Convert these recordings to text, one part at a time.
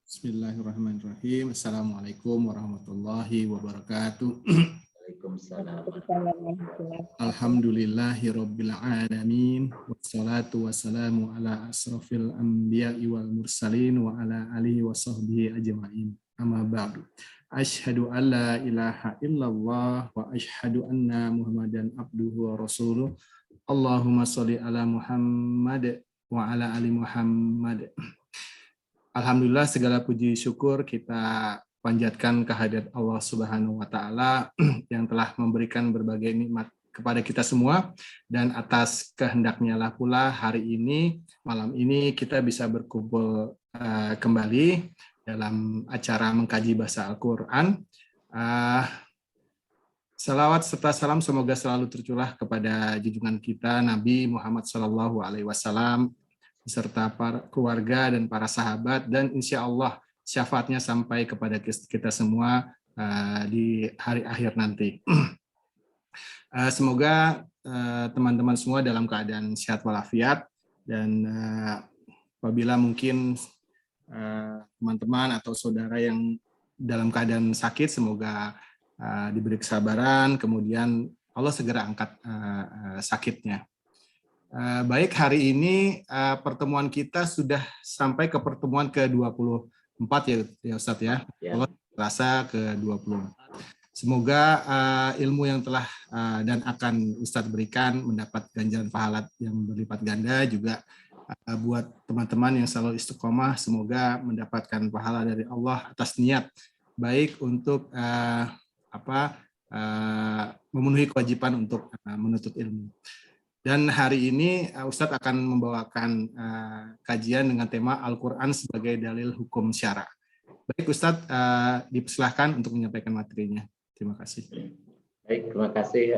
Bismillahirrahmanirrahim. Assalamualaikum warahmatullahi wabarakatuh. Waalaikumsalam. Alhamdulillahirabbil alamin. Wassalatu wassalamu ala asrofil anbiya'i wal mursalin wa ala alihi wa sahbihi ajma'in. Amma ba'du. Asyhadu an la ilaha illallah wa asyhadu anna Muhammadan abduhu wa rasuluh. Allahumma sholli ala Muhammad wa ala ali Muhammad. Alhamdulillah, segala puji syukur kita panjatkan kehadirat Allah Subhanahu wa taala yang telah memberikan berbagai nikmat kepada kita semua, dan atas kehendaknya lah pula hari ini, malam ini kita bisa berkumpul kembali dalam acara mengkaji bahasa Al-Qur'an. Salawat serta salam semoga selalu tercurah kepada junjungan kita Nabi Muhammad SAW beserta para keluarga dan para sahabat, dan insya Allah syafaatnya sampai kepada kita semua di hari akhir nanti. Semoga teman-teman semua dalam keadaan sehat walafiat, dan apabila mungkin teman-teman atau saudara yang dalam keadaan sakit, semoga diberi kesabaran, kemudian Allah segera angkat sakitnya. Baik, hari ini pertemuan kita sudah sampai ke pertemuan ke-24 ya Ustadz ya. Allah terasa ke-24. Semoga ilmu yang telah dan akan Ustadz berikan mendapat ganjaran pahala yang berlipat ganda, juga buat teman-teman yang selalu istiqomah, semoga mendapatkan pahala dari Allah atas niat baik untuk memenuhi kewajiban untuk menuntut ilmu. Dan hari ini Ustadz akan membawakan kajian dengan tema Al-Quran sebagai dalil hukum syara. Baik Ustadz, dipersilahkan untuk menyampaikan materinya. Terima kasih. Baik, terima kasih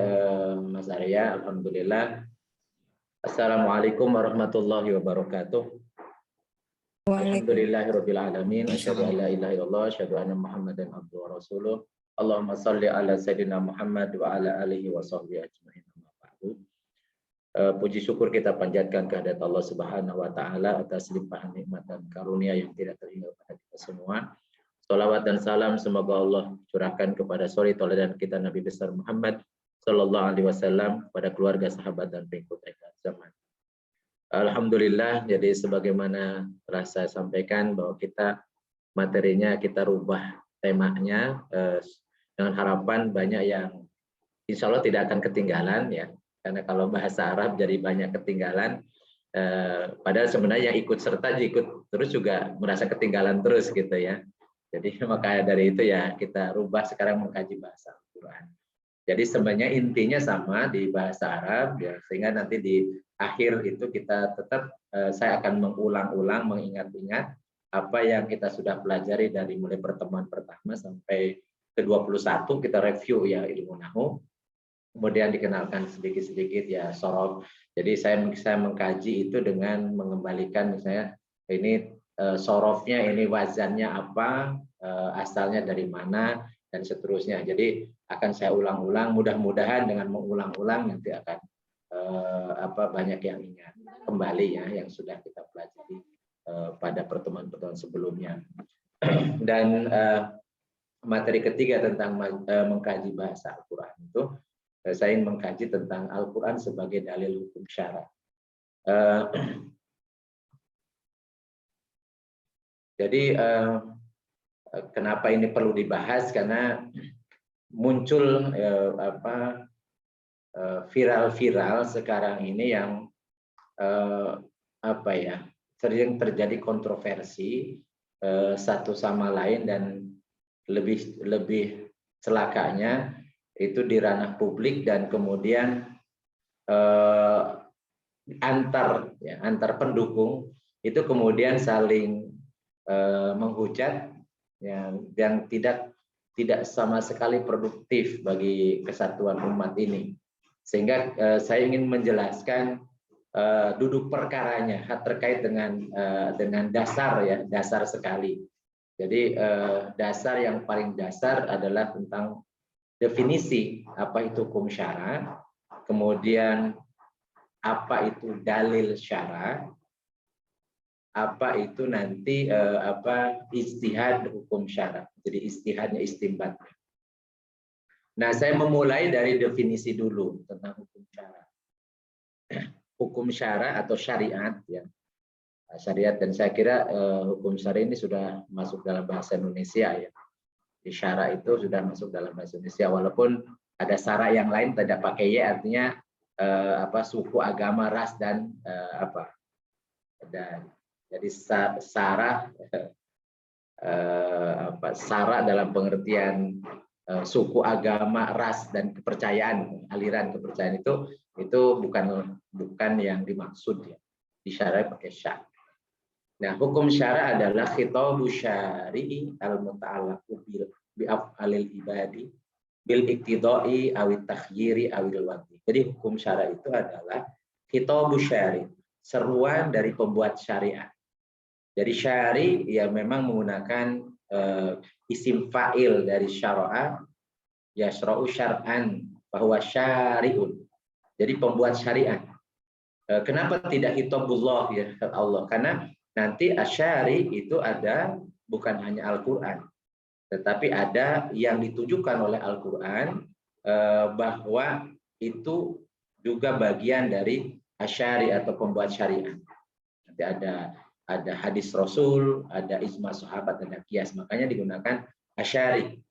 Mas Arya. Alhamdulillah. Assalamualaikum warahmatullahi wabarakatuh. Alhamdulillahirabbil alamin. Asyhadu an la ilaha illallah, asyhadu anna Muhammadan abduhu wa rasuluh. Allahumma shalli ala sayyidina Muhammad wa ala alihi wa sahbihi ajmain. Puji syukur kita panjatkan kehadirat Allah Subhanahu wa taala atas limpahan nikmat dan karunia yang tidak terhingga pada kita semua. Shalawat dan salam semoga Allah curahkan kepada suri tauladan kita Nabi besar Muhammad sallallahu alaihi wasallam, pada keluarga, sahabat dan pengikut akhir zaman. Alhamdulillah, jadi sebagaimana telah saya sampaikan bahwa kita materinya kita rubah temanya dengan harapan banyak yang insya Allah tidak akan ketinggalan ya. Karena kalau bahasa Arab jadi banyak ketinggalan, padahal sebenarnya yang ikut serta ikut terus juga merasa ketinggalan terus gitu ya. Jadi makanya dari itu ya kita rubah sekarang mengkaji bahasa Al-Quran. Jadi sebenarnya intinya sama di bahasa Arab ya, sehingga nanti di akhir itu kita tetap saya akan mengulang-ulang, mengingat-ingat apa yang kita sudah pelajari dari mulai pertemuan pertama sampai ke-21 kita review ya ilmu nahwu. Kemudian dikenalkan sedikit-sedikit ya sorof. Jadi saya mengkaji itu dengan mengembalikan misalnya ini sorofnya, ini wazannya apa, asalnya dari mana, dan seterusnya. Jadi akan saya ulang-ulang, mudah-mudahan dengan mengulang-ulang nanti akan banyak yang ingat kembali ya yang sudah kita pelajari pada pertemuan-pertemuan sebelumnya. Dan materi ketiga tentang mengkaji bahasa Al-Quran itu, saya ingin mengkaji tentang Al-Quran sebagai dalil hukum syara. Jadi kenapa ini perlu dibahas? Karena muncul viral-viral sekarang ini yang sering terjadi kontroversi satu sama lain, dan lebih celakanya itu di ranah publik, dan kemudian antar pendukung itu kemudian saling menghujat yang tidak sama sekali produktif bagi kesatuan umat ini. Sehingga saya ingin menjelaskan duduk perkaranya terkait dengan dasar ya, dasar sekali. Jadi dasar yang paling dasar adalah tentang definisi apa itu hukum syara, kemudian apa itu dalil syara, apa itu nanti ijtihad hukum syara. Jadi ijtihadnya istinbat. Nah, saya memulai dari definisi dulu tentang hukum syara. Hukum syara atau syariat ya. Syariat, dan saya kira hukum syara ini sudah masuk dalam bahasa Indonesia ya. Di syara itu sudah masuk dalam bahasa Indonesia, walaupun ada syara yang lain tidak pakai y, artinya suku, agama, ras, dan dan jadi syara syara dalam pengertian suku, agama, ras, dan kepercayaan, aliran kepercayaan itu bukan yang dimaksud ya. Di syara pakai syara. Nah, hukum syara adalah khitabu syari'i al-muta'allaqu bi af'alil ibadi bil iqtidai awit takhyiri awil wadi. Jadi hukum syara itu adalah khitabu syari, seruan dari pembuat syariat. Jadi syari ya memang menggunakan isim fa'il dari syara'a, yasra'u syar'an, bahwa syari'un. Jadi pembuat syariat. Kenapa tidak khitabullah ya Allah? Karena nanti asyari itu ada bukan hanya Al-Quran, tetapi ada yang ditujukan oleh Al-Quran bahwa itu juga bagian dari asyari atau pembuat syariat. Nanti ada hadis Rasul, ada ijma sahabat, ada qiyas, makanya digunakan asyari.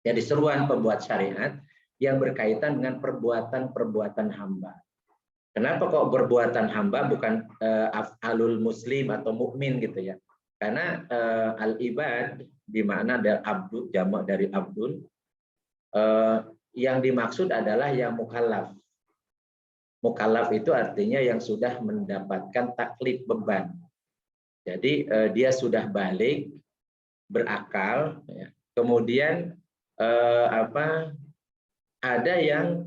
Jadi seruan pembuat syariat yang berkaitan dengan perbuatan-perbuatan hamba. Kenapa kok perbuatan hamba bukan af'alul muslim atau mukmin gitu ya? Karena al-ibad di mana ada abdu, jamak dari abdun, yang dimaksud adalah yang mukallaf. Mukallaf itu artinya yang sudah mendapatkan taklif, beban. Jadi dia sudah balik, berakal, ya. Kemudian ada yang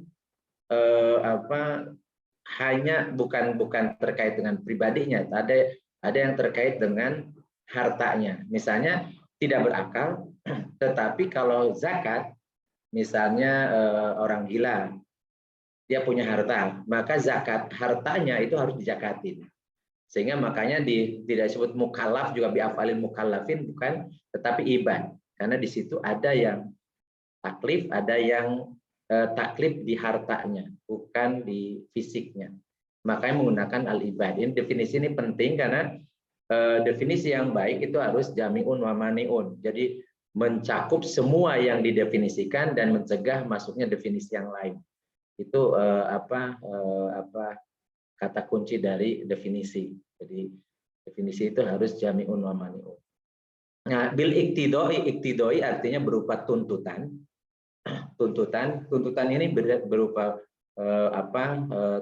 hanya bukan terkait dengan pribadinya, ada yang terkait dengan hartanya. Misalnya tidak berakal, tetapi kalau zakat, misalnya orang gila, dia punya harta, maka zakat hartanya itu harus dijakatin. Sehingga makanya tidak disebut mukallaf juga bi'afalil mukallafin, bukan, tetapi ibad. Karena di situ ada yang taklif, ada yang taklif di hartanya, bukan di fisiknya. Makanya menggunakan al-ibad. Ini definisi ini penting karena definisi yang baik itu harus jami'un wa mani'un. Jadi mencakup semua yang didefinisikan dan mencegah masuknya definisi yang lain. Itu kata kunci dari definisi. Jadi definisi itu harus jami'un wa mani'un. Nah, bil iktidoi artinya berupa tuntutan. Tuntutan ini berupa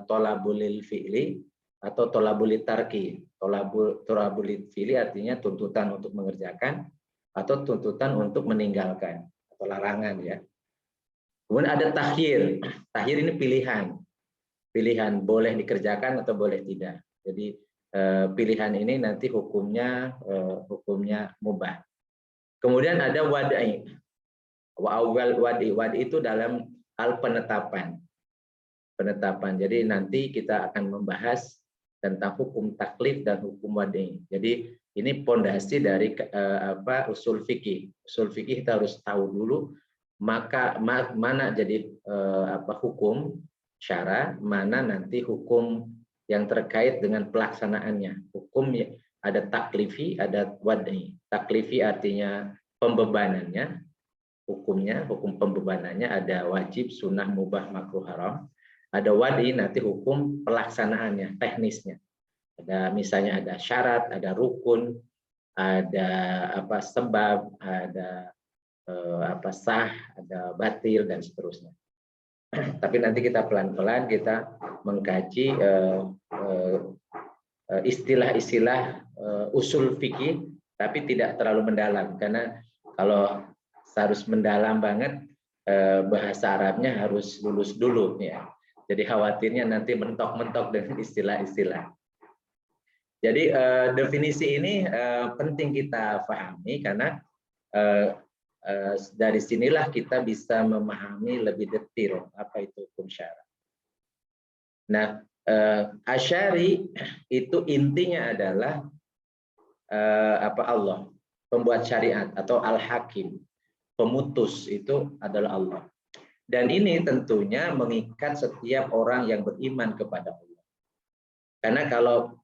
tolabulil fi'li atau tolabulil tarki. Tolabulil fi'li artinya tuntutan untuk mengerjakan atau tuntutan untuk meninggalkan atau larangan ya. Kemudian ada takhir. Takhir ini pilihan boleh dikerjakan atau boleh tidak. Jadi pilihan ini nanti hukumnya mubah. Kemudian ada wad'i. Wadi itu dalam hal penetapan. Jadi nanti kita akan membahas tentang hukum taklif dan hukum wadi. Jadi ini pondasi dari usul fikih. Usul fikih kita harus tahu dulu mana jadi hukum syara, mana nanti hukum yang terkait dengan pelaksanaannya. Hukum ada taklifi, ada wadi. Taklifi artinya pembebanannya. Hukum pembebanannya ada wajib, sunnah, mubah, makruh, haram. Ada wadi, nanti hukum pelaksanaannya, teknisnya. Misalnya ada syarat, ada rukun, ada sebab, ada sah, ada batil, dan seterusnya. Tapi nanti kita pelan-pelan kita mengkaji istilah-istilah usul fikih, tapi tidak terlalu mendalam, karena kalau harus mendalam banget bahasa Arabnya harus lulus dulu ya. Jadi khawatirnya nanti mentok-mentok dengan istilah-istilah. Jadi definisi ini penting kita pahami karena dari sinilah kita bisa memahami lebih detail apa itu hukum syara. Nah, asyari itu intinya adalah Allah, pembuat syariat atau al-hakim, pemutus itu adalah Allah. Dan ini tentunya mengikat setiap orang yang beriman kepada Allah. Karena kalau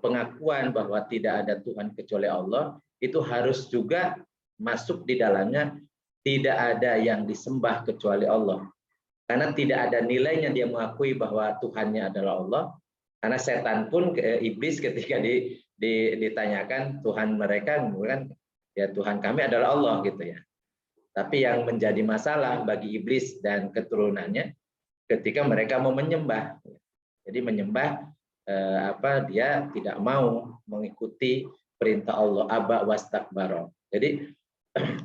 pengakuan bahwa tidak ada Tuhan kecuali Allah, itu harus juga masuk di dalamnya tidak ada yang disembah kecuali Allah. Karena tidak ada nilainya dia mengakui bahwa Tuhannya adalah Allah. Karena setan pun, iblis ketika ditanyakan Tuhan mereka, kan ya Tuhan kami adalah Allah gitu ya. Tapi yang menjadi masalah bagi iblis dan keturunannya ketika mereka mau menyembah. Jadi menyembah dia tidak mau mengikuti perintah Allah, aba wastakbara. Jadi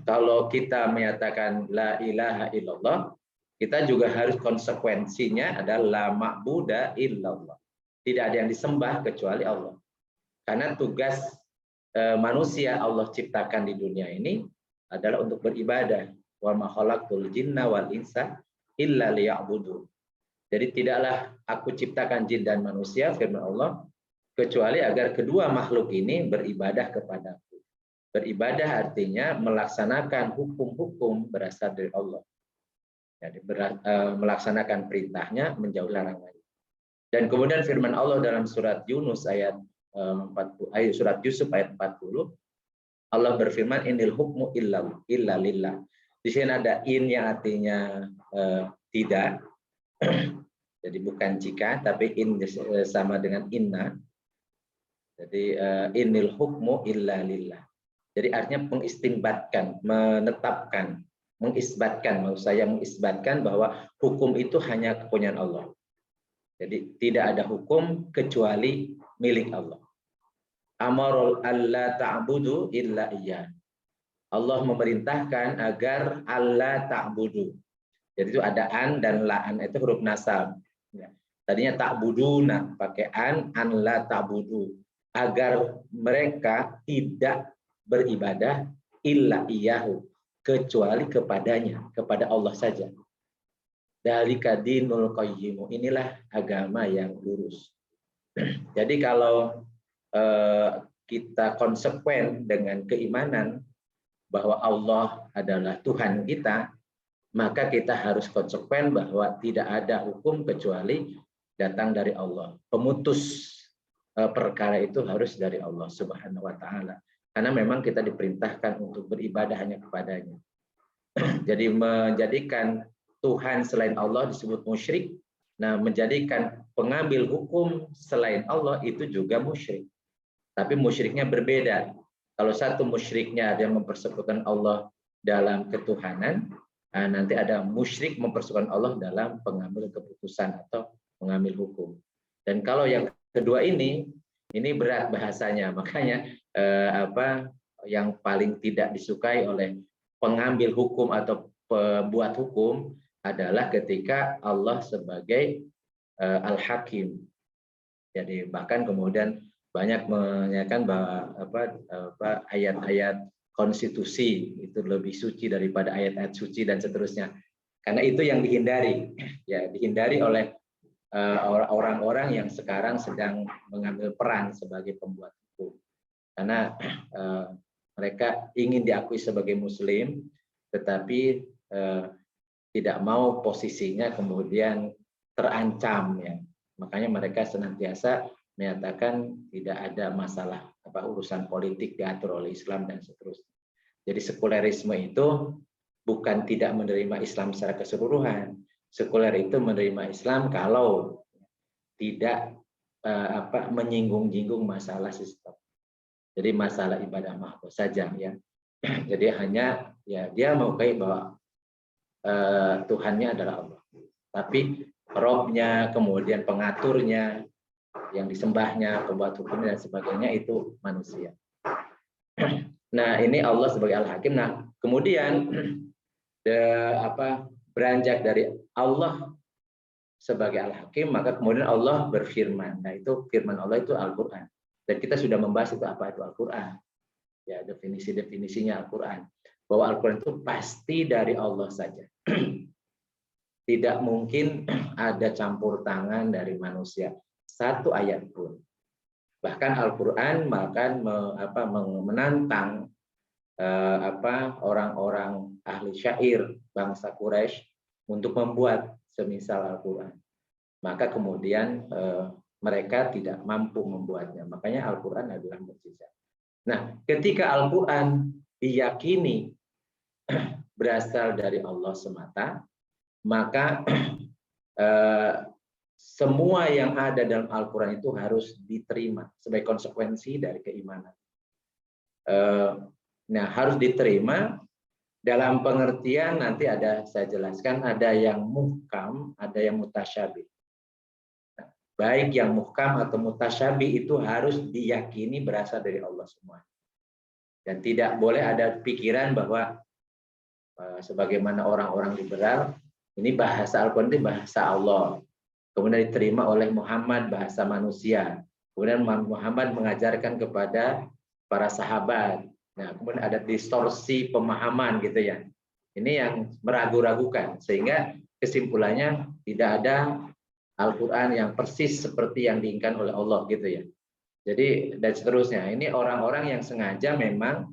kalau kita menyatakan la ilaha illallah, kita juga harus konsekuensinya adalah la ma'buda illallah. Tidak ada yang disembah kecuali Allah. Karena tugas manusia Allah ciptakan di dunia ini adalah untuk beribadah. Wa ma khalaqtul jinna wal insa illa liya'budun. Jadi tidaklah aku ciptakan jin dan manusia, firman Allah, kecuali agar kedua makhluk ini beribadah kepadaku. Beribadah artinya melaksanakan hukum-hukum berasal dari Allah. Jadi melaksanakan perintahnya, menjauhi larangannya. Dan kemudian firman Allah dalam surat Yunus ayat 40, surat Yusuf ayat 40, Allah berfirman innil hukmu illa lillah. Di sini ada in yang artinya tidak. Jadi bukan jika, tapi in sama dengan inna. Jadi innil hukmu illa lillah. Jadi artinya mengistinbatkan, menetapkan, mengisbatkan. Maksud saya mengisbatkan bahwa hukum itu hanya kepunyaan Allah. Jadi tidak ada hukum kecuali milik Allah. Amarul alla ta'budu illa iyyah. Allah memerintahkan agar alla ta'budu. Jadi itu ada an dan la'an, itu huruf nasab. Ya. Tadinya ta'buduna, pakai an la ta'budu. Agar mereka tidak beribadah illa iyyahu, kecuali kepadanya, kepada Allah saja. Dzalika dinul qayyim. Inilah agama yang lurus. Jadi kalau kita konsekuen dengan keimanan bahwa Allah adalah Tuhan kita, maka kita harus konsekuen bahwa tidak ada hukum kecuali datang dari Allah. Pemutus perkara itu harus dari Allah Subhanahu wa taala. Karena memang kita diperintahkan untuk beribadah hanya kepadanya. Jadi menjadikan Tuhan selain Allah disebut musyrik. Nah, menjadikan pengambil hukum selain Allah itu juga musyrik. Tapi musyriknya berbeda. Kalau satu musyriknya ada yang mempersekutukan Allah dalam ketuhanan, nanti ada musyrik mempersekutukan Allah dalam pengambil keputusan atau mengambil hukum. Dan kalau yang kedua ini berat bahasanya, makanya yang paling tidak disukai oleh pengambil hukum atau pembuat hukum adalah ketika Allah sebagai al-hakim. Jadi bahkan kemudian banyak menyatakan bahwa ayat-ayat konstitusi itu lebih suci daripada ayat-ayat suci dan seterusnya. Karena itu yang dihindari, ya dihindari oleh orang-orang yang sekarang sedang mengambil peran sebagai pembuat hukum. Karena mereka ingin diakui sebagai Muslim, tetapi tidak mau posisinya kemudian terancam, ya. Makanya mereka senantiasa menyatakan tidak ada masalah urusan politik diatur oleh Islam dan seterusnya. Jadi sekulerisme itu bukan tidak menerima Islam secara keseluruhan. Sekuler itu menerima Islam kalau tidak menyinggung-nyinggung masalah sistem. Jadi masalah ibadah mahdoh saja, ya. Jadi hanya ya dia mengakui bahwa Tuhannya adalah Allah. Tapi Robnya, kemudian pengaturnya, yang disembahnya, pembuat hukumnya dan sebagainya itu manusia. Nah, ini Allah sebagai Al-Hakim. Nah, kemudian beranjak dari Allah sebagai Al-Hakim, maka kemudian Allah berfirman. Nah, itu firman Allah itu Al-Qur'an. Dan kita sudah membahas itu apa itu Al-Qur'an. Ya, definisi-definisinya Al-Qur'an. Bahwa Al-Qur'an itu pasti dari Allah saja. Tidak mungkin ada campur tangan dari manusia. Satu ayat pun. Bahkan Al-Quran menantang orang-orang ahli syair bangsa Quraisy untuk membuat semisal Al-Quran. Maka kemudian mereka tidak mampu membuatnya. Makanya Al-Quran adalah mukjizat. Nah, ketika Al-Quran diyakini berasal dari Allah semata, maka semua yang ada dalam Al-Quran itu harus diterima sebagai konsekuensi dari keimanan. Nah, harus diterima dalam pengertian nanti saya jelaskan, ada yang muhkam, ada yang mutasyabih. Nah, baik yang muhkam atau mutasyabih itu harus diyakini berasal dari Allah semua. Dan tidak boleh ada pikiran bahwa sebagaimana orang-orang liberal, ini bahasa Al-Quran itu bahasa Allah. Kemudian diterima oleh Muhammad bahasa manusia. Kemudian Muhammad mengajarkan kepada para sahabat. Nah, kemudian ada distorsi pemahaman gitu ya. Ini yang meragu-ragukan sehingga kesimpulannya tidak ada Al-Quran yang persis seperti yang diinginkan oleh Allah gitu ya. Jadi dan seterusnya. Ini orang-orang yang sengaja memang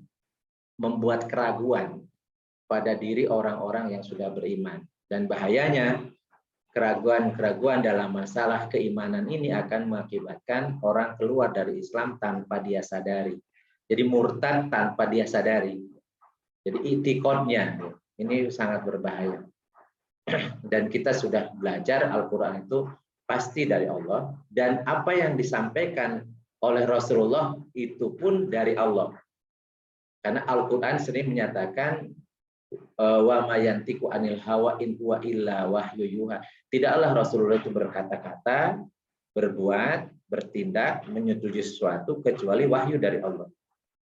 membuat keraguan pada diri orang-orang yang sudah beriman. Dan bahayanya keraguan-keraguan dalam masalah keimanan ini akan mengakibatkan orang keluar dari Islam tanpa dia sadari. Jadi murtad tanpa dia sadari. Jadi itikadnya ini sangat berbahaya. Dan kita sudah belajar Al-Quran itu pasti dari Allah. Dan apa yang disampaikan oleh Rasulullah itu pun dari Allah. Karena Al-Quran sering menyatakan wa mayantiku anil hawa in huwa illa wahyu yuha. Tidaklah Rasulullah itu berkata-kata, berbuat, bertindak, menyetujui sesuatu kecuali wahyu dari Allah.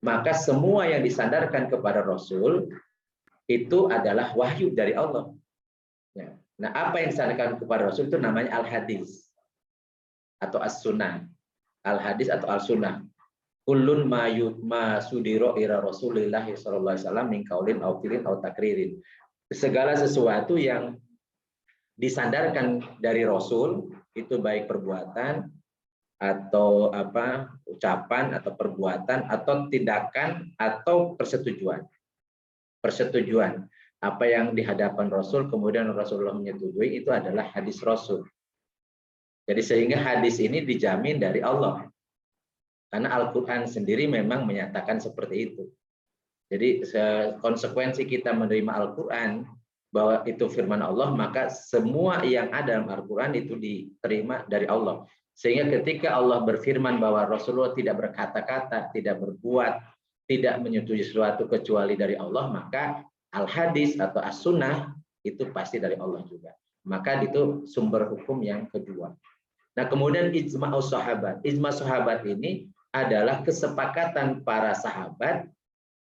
Maka semua yang disandarkan kepada Rasul itu adalah wahyu dari Allah. Nah, apa yang disandarkan kepada Rasul itu namanya al-hadis atau as-sunnah. Al-hadis atau al-sunnah. Kullun ma sudiro ira Rasulillah sallallahu alaihi wasallam min qaulin aw fi'lin aw takririn. Segala sesuatu yang disandarkan dari Rasul itu baik perbuatan atau ucapan atau perbuatan atau tindakan atau persetujuan. Persetujuan apa yang di hadapan Rasul kemudian Rasulullah menyetujui itu adalah hadis Rasul. Jadi sehingga hadis ini dijamin dari Allah. Karena Al-Quran sendiri memang menyatakan seperti itu. Jadi konsekuensi kita menerima Al-Quran bahwa itu firman Allah, maka semua yang ada dalam Al-Quran itu diterima dari Allah. Sehingga ketika Allah berfirman bahwa Rasulullah tidak berkata-kata, tidak berbuat, tidak menyetujui sesuatu kecuali dari Allah, maka al-hadis atau as-sunnah itu pasti dari Allah juga. Maka itu sumber hukum yang kedua. Nah, kemudian ijma' sahabat. Ijma' sahabat ini adalah kesepakatan para sahabat.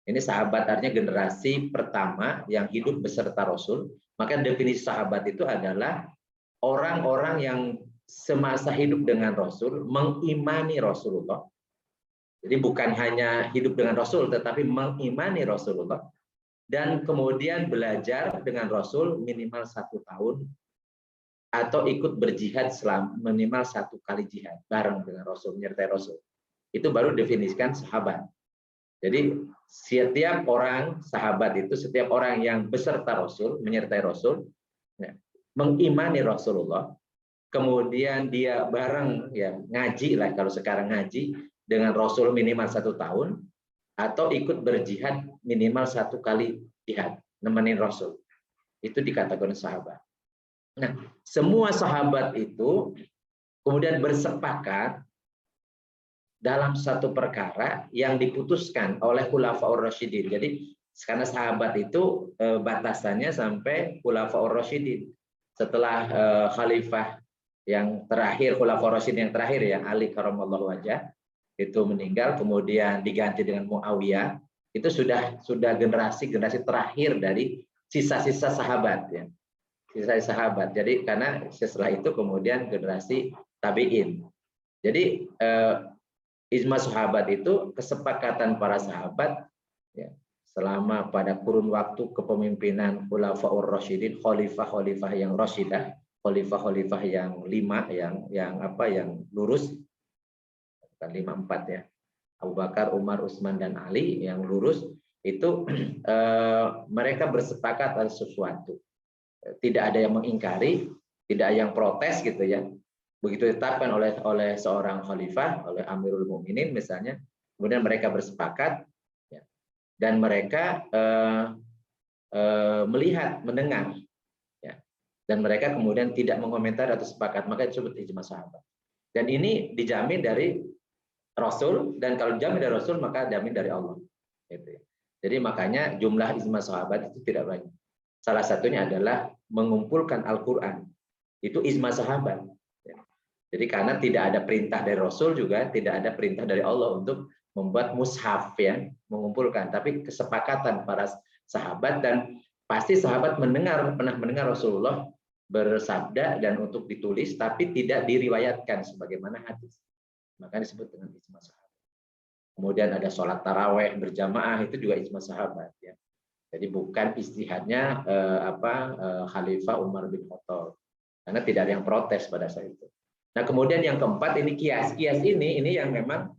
Ini sahabat artinya generasi pertama yang hidup beserta Rasul. Maka definisi sahabat itu adalah orang-orang yang semasa hidup dengan Rasul, mengimani Rasulullah. Jadi bukan hanya hidup dengan Rasul, tetapi mengimani Rasulullah. Dan kemudian belajar dengan Rasul minimal 1 tahun, atau ikut berjihad selama minimal 1 kali jihad, bareng dengan Rasul, menyertai Rasul. Itu baru definisikan sahabat. Jadi setiap orang sahabat itu, setiap orang yang beserta Rasul, menyertai Rasul, mengimani Rasulullah, kemudian dia bareng ya ngaji lah kalau sekarang ngaji dengan Rasul minimal 1 tahun atau ikut berjihad minimal 1 kali jihad nemenin Rasul, itu dikatakan sahabat. Nah, semua sahabat itu kemudian bersepakat dalam satu perkara yang diputuskan oleh Khulafaur Rasyidin. Jadi karena sahabat itu batasannya sampai Khulafaur Rasyidin. Setelah khalifah yang terakhir, Khulafaur Rasyidin yang terakhir ya, Ali karamallahu wajah, itu meninggal, kemudian diganti dengan Muawiyah. Itu sudah generasi terakhir dari sisa-sisa sahabat ya. Sisa sahabat. Jadi karena setelah itu kemudian generasi tabi'in. Jadi ijma sahabat itu kesepakatan para sahabat ya, selama pada kurun waktu kepemimpinan Khulafaur Rasyidin, khalifah yang rasyidah, khalifah yang 5 yang lurus. bukan 5-4 ya. Abu Bakar, Umar, Utsman dan Ali yang lurus itu mereka bersepakat atas sesuatu. Tidak ada yang mengingkari, tidak ada yang protes gitu ya. Begitu ditetapkan oleh seorang khalifah, oleh Amirul Mukminin misalnya, kemudian mereka bersepakat ya, dan mereka melihat, mendengar ya. Dan mereka kemudian tidak mengomentari atau sepakat, maka disebut ijma sahabat. Dan ini dijamin dari Rasul, dan kalau dijamin dari Rasul maka dijamin dari Allah. Gitu. Jadi makanya jumlah ijma sahabat itu tidak banyak. Salah satunya adalah mengumpulkan Al-Quran. Itu ijma sahabat. Jadi karena tidak ada perintah dari Rasul juga, tidak ada perintah dari Allah untuk membuat mushaf ya, mengumpulkan. Tapi kesepakatan para sahabat, dan pasti sahabat pernah mendengar Rasulullah bersabda dan untuk ditulis, tapi tidak diriwayatkan sebagaimana hadis. Maka disebut dengan ijma sahabat. Kemudian ada sholat taraweh berjamaah, itu juga ijma sahabat ya. Jadi bukan istihadnya Khalifah Umar bin Khattab, karena tidak ada yang protes pada saat itu. Nah kemudian yang keempat ini kias. Kias ini yang memang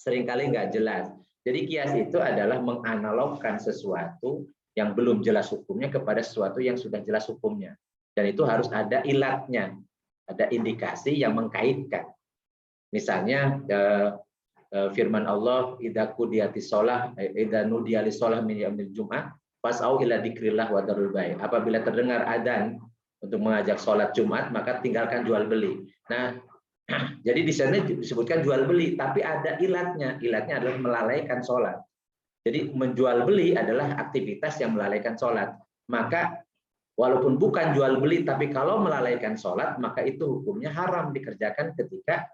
seringkali nggak jelas. Jadi kias itu adalah menganalogkan sesuatu yang belum jelas hukumnya kepada sesuatu yang sudah jelas hukumnya. Dan itu harus ada ilatnya, ada indikasi yang mengkaitkan. Misalnya firman Allah, idza qudiyatis shalah, idza nudiya lis shalah min yaumil jum'ah, fas'au ila dzikrillah wa dzarul bai'. Apabila terdengar adzan untuk mengajak sholat Jumat, maka tinggalkan jual beli. Nah, jadi di sana disebutkan jual beli, tapi ada ilatnya. Ilatnya adalah melalaikan sholat. Jadi menjual beli adalah aktivitas yang melalaikan sholat. Maka walaupun bukan jual beli, tapi kalau melalaikan sholat, maka itu hukumnya haram dikerjakan ketika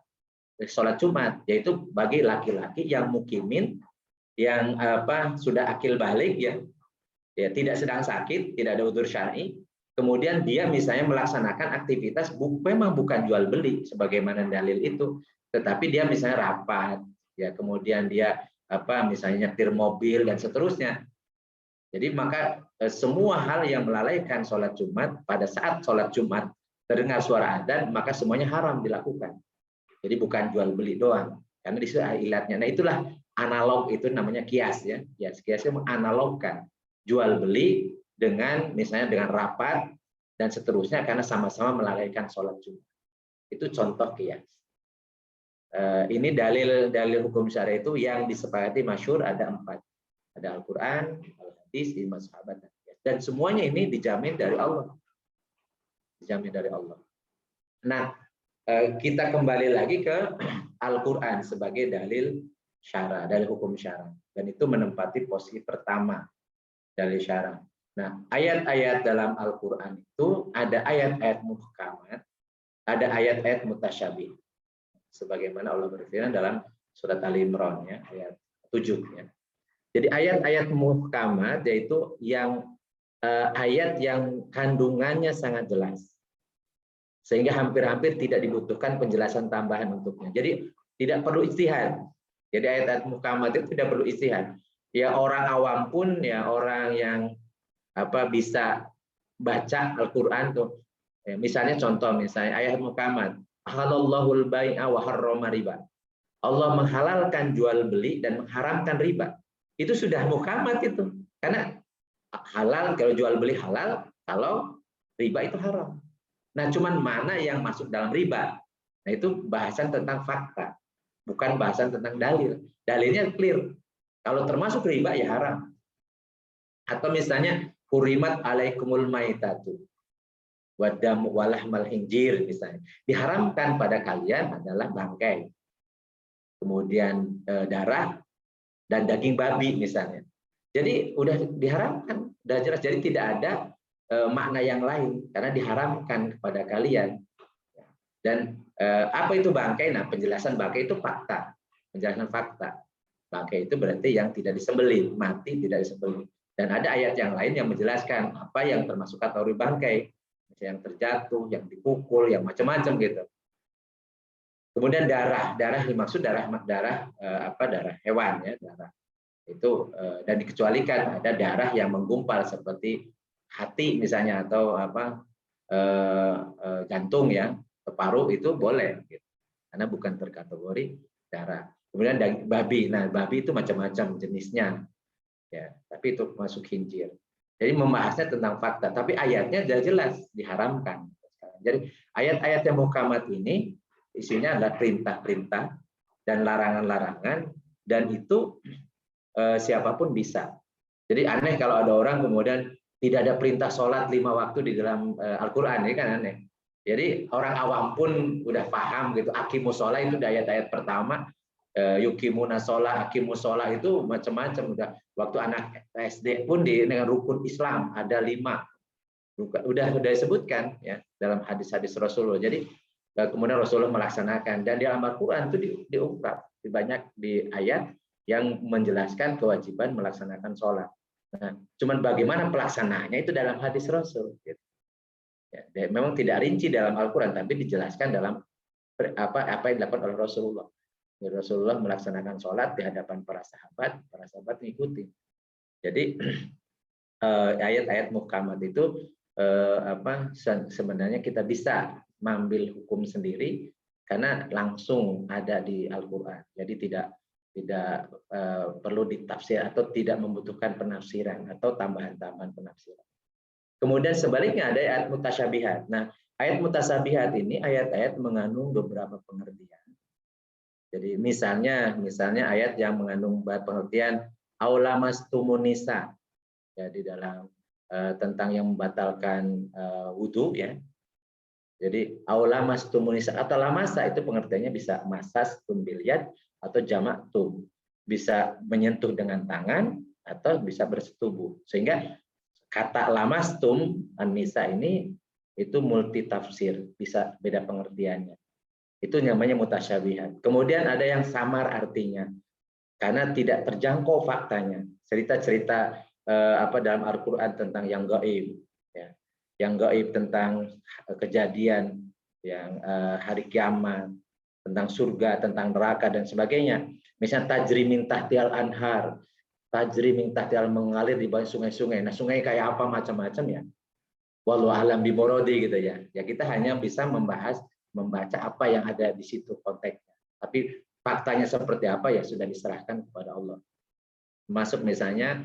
sholat Jumat, yaitu bagi laki-laki yang mukimin, yang sudah akil balik ya, tidak sedang sakit, tidak ada udzur syar'i, kemudian dia misalnya melaksanakan aktivitas memang bukan jual beli sebagaimana dalil itu, tetapi dia misalnya rapat, ya kemudian dia misalnya nyetir mobil dan seterusnya. Jadi maka semua hal yang melalaikan sholat Jumat, pada saat sholat Jumat terdengar suara adzan, maka semuanya haram dilakukan. Jadi bukan jual beli doang, karena di situ ilatnya. Nah itulah analog, itu namanya kias ya. Kiasnya menganalogkan jual beli dengan misalnya dengan rapat dan seterusnya, karena sama-sama melalaikan sholat Jumat. Itu contoh kias. Ini dalil hukum syariah itu yang disepakati masyhur ada 4. Ada Al-Quran, Al-Hadis, ijma sahabat, dan semuanya ini dijamin dari Allah. Dijamin dari Allah. Nah, kita kembali lagi ke Al-Quran sebagai dalil syara, dalil hukum syara, dan itu menempati posisi pertama dalil syara. Nah, ayat-ayat dalam Al-Quran itu ada ayat-ayat muhkamat, ada ayat-ayat mutasyabih. Sebagaimana Allah berfirman dalam surat Ali Imran ya, ayat 7 ya. Jadi ayat-ayat muhkamat yaitu yang ayat yang kandungannya sangat jelas, sehingga hampir-hampir tidak dibutuhkan penjelasan tambahan untuknya. Jadi tidak perlu ijtihad. Jadi ayat-ayat muhkamat itu tidak perlu ijtihad. Ya orang awam pun, ya orang yang bisa baca Al-Quran tuh. Misalnya contoh, misalnya ayat muhkamat, halallahul bai'a wa harrama riba. Allah menghalalkan jual beli dan mengharamkan riba. Itu sudah muhkamat itu. Karena halal kalau jual beli halal, kalau riba itu haram. Nah, cuman mana yang masuk dalam riba? Nah, itu bahasan tentang fakta, bukan bahasan tentang dalil. Dalilnya clear. Kalau termasuk riba ya haram. Atau misalnya hurimat alaikumul maitatu wadam walahmal hinjir misalnya. Diharamkan pada kalian adalah bangkai. Kemudian darah dan daging babi misalnya. Jadi udah diharamkan, udah jelas. Jadi tidak ada makna yang lain karena diharamkan kepada kalian. Dan apa itu bangkai? Nah, penjelasan bangkai itu fakta, penjelasan fakta. Bangkai itu berarti yang tidak disembelih, mati tidak disembelih. Dan ada ayat yang lain yang menjelaskan apa yang termasuk kategori bangkai, yang terjatuh, yang dipukul, yang macam-macam gitu. Kemudian darah dimaksud darah hewan ya, darah itu, dan dikecualikan ada darah yang menggumpal seperti hati misalnya, atau jantung ya, paru, itu boleh gitu. Karena bukan terkategori darah. Kemudian daging babi. Nah, babi itu macam-macam jenisnya. Ya, tapi itu masuk khinzir. Jadi membahasnya tentang fakta, tapi ayatnya sudah jelas diharamkan. Jadi ayat-ayat yang muhkamat ini isinya adalah perintah-perintah dan larangan-larangan, dan itu siapapun bisa. Jadi aneh kalau ada orang kemudian tidak ada perintah sholat 5 waktu di dalam Al-Quran, ini kan aneh. Jadi orang awam pun udah paham gitu. Aqimus sholat itu di ayat-ayat pertama, yukimuna sholat, aqimus sholat itu macam-macam. Udah waktu anak SD pun dengan rukun Islam ada 5, udah disebutkan ya dalam hadis-hadis Rasulullah. Jadi kemudian Rasulullah melaksanakan, dan di dalam Al-Quran itu diungkap banyak di ayat yang menjelaskan kewajiban melaksanakan sholat. Nah, cuman bagaimana pelaksanaannya itu dalam hadis Rasul. Gitu. Ya, memang tidak rinci dalam Al-Quran, tapi dijelaskan dalam apa yang dilakukan oleh Rasulullah. Rasulullah melaksanakan sholat di hadapan para sahabat mengikuti. Jadi ayat-ayat muhkamat itu sebenarnya kita bisa mengambil hukum sendiri karena langsung ada di Al-Quran. Jadi tidak perlu ditafsir atau tidak membutuhkan penafsiran atau tambahan-tambahan penafsiran. Kemudian sebaliknya ada ayat mutasyabihat. Nah, ayat mutasyabihat ini ayat-ayat mengandung beberapa pengertian. Jadi misalnya ayat yang mengandung pengertian aulamastumun nisa, ya di dalam tentang yang membatalkan wudhu ya. Jadi aulamastumun nisa atau lamasa itu pengertiannya bisa masas tumbiliat atau jamak tum, bisa menyentuh dengan tangan atau bisa bersetubuh. Sehingga kata lamastum an-nisa ini itu multi tafsir, bisa beda pengertiannya. Itu namanya mutasyabihat. Kemudian ada yang samar artinya, karena tidak terjangkau faktanya. Cerita-cerita dalam Al-Quran tentang yang gaib, ya. Yang gaib tentang kejadian, yang hari kiamat, tentang surga, tentang neraka dan sebagainya. Misalnya tajri min tahtial anhar, tajri min tahtial mengalir di bawah sungai-sungai. Nah, sungai kayak apa macam-macam ya. Wallahu alam bimuradi gitu ya. Ya kita hanya bisa membaca apa yang ada di situ konteksnya. Tapi faktanya seperti apa ya sudah diserahkan kepada Allah. Masuk misalnya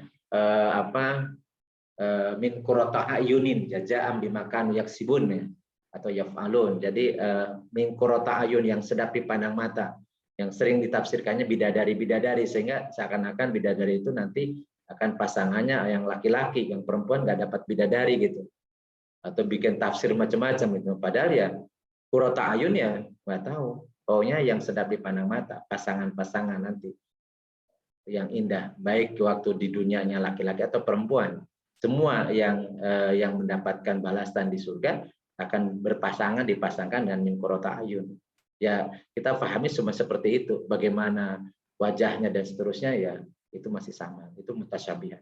min qurrata ayunin jazaa'an bimakan yaksibun ya, atau yaf'alun. Jadi min qurrata ayun yang sedap dipandang mata, yang sering ditafsirkannya bidadari-bidadari, sehingga seakan-akan bidadari itu nanti akan pasangannya yang laki-laki, yang perempuan nggak dapat bidadari gitu, atau bikin tafsir macam-macam gitu. Padahal ya qurrata ayun ya nggak tahu, pokoknya yang sedap dipandang mata, pasangan-pasangan nanti yang indah, baik waktu di dunianya laki-laki atau perempuan, semua yang mendapatkan balasan di surga akan berpasangan, dipasangkan dengan min qurrata ayun. Ya kita pahami semua seperti itu. Bagaimana wajahnya dan seterusnya ya itu masih sama. Itu mutasyabihat.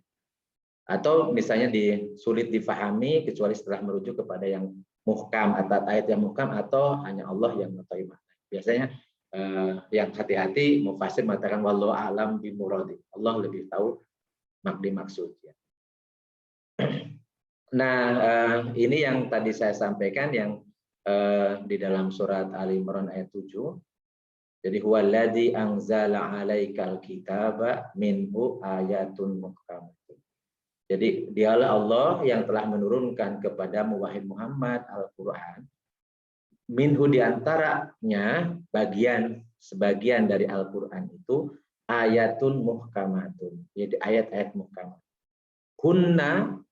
Atau misalnya sulit difahami kecuali setelah merujuk kepada yang muhkam atau ayat yang muhkam atau hanya Allah yang mengetahui makna. Biasanya yang hati-hati mufasir mengatakan wallahu a'lam bimuradi. Allah lebih tahu maksudnya. Nah, ini yang tadi saya sampaikan yang di dalam surat Ali Imran ayat 7. Jadi huwallazi anzala 'alaikal kitaba minhu ayatun muhkamatun. Jadi dialah Allah yang telah menurunkan kepadamu wahai Muhammad Al-Qur'an. Minhu diantaranya sebagian dari Al-Qur'an itu ayatun muhkamatun. Jadi ayat-ayat muhkamat. Hunna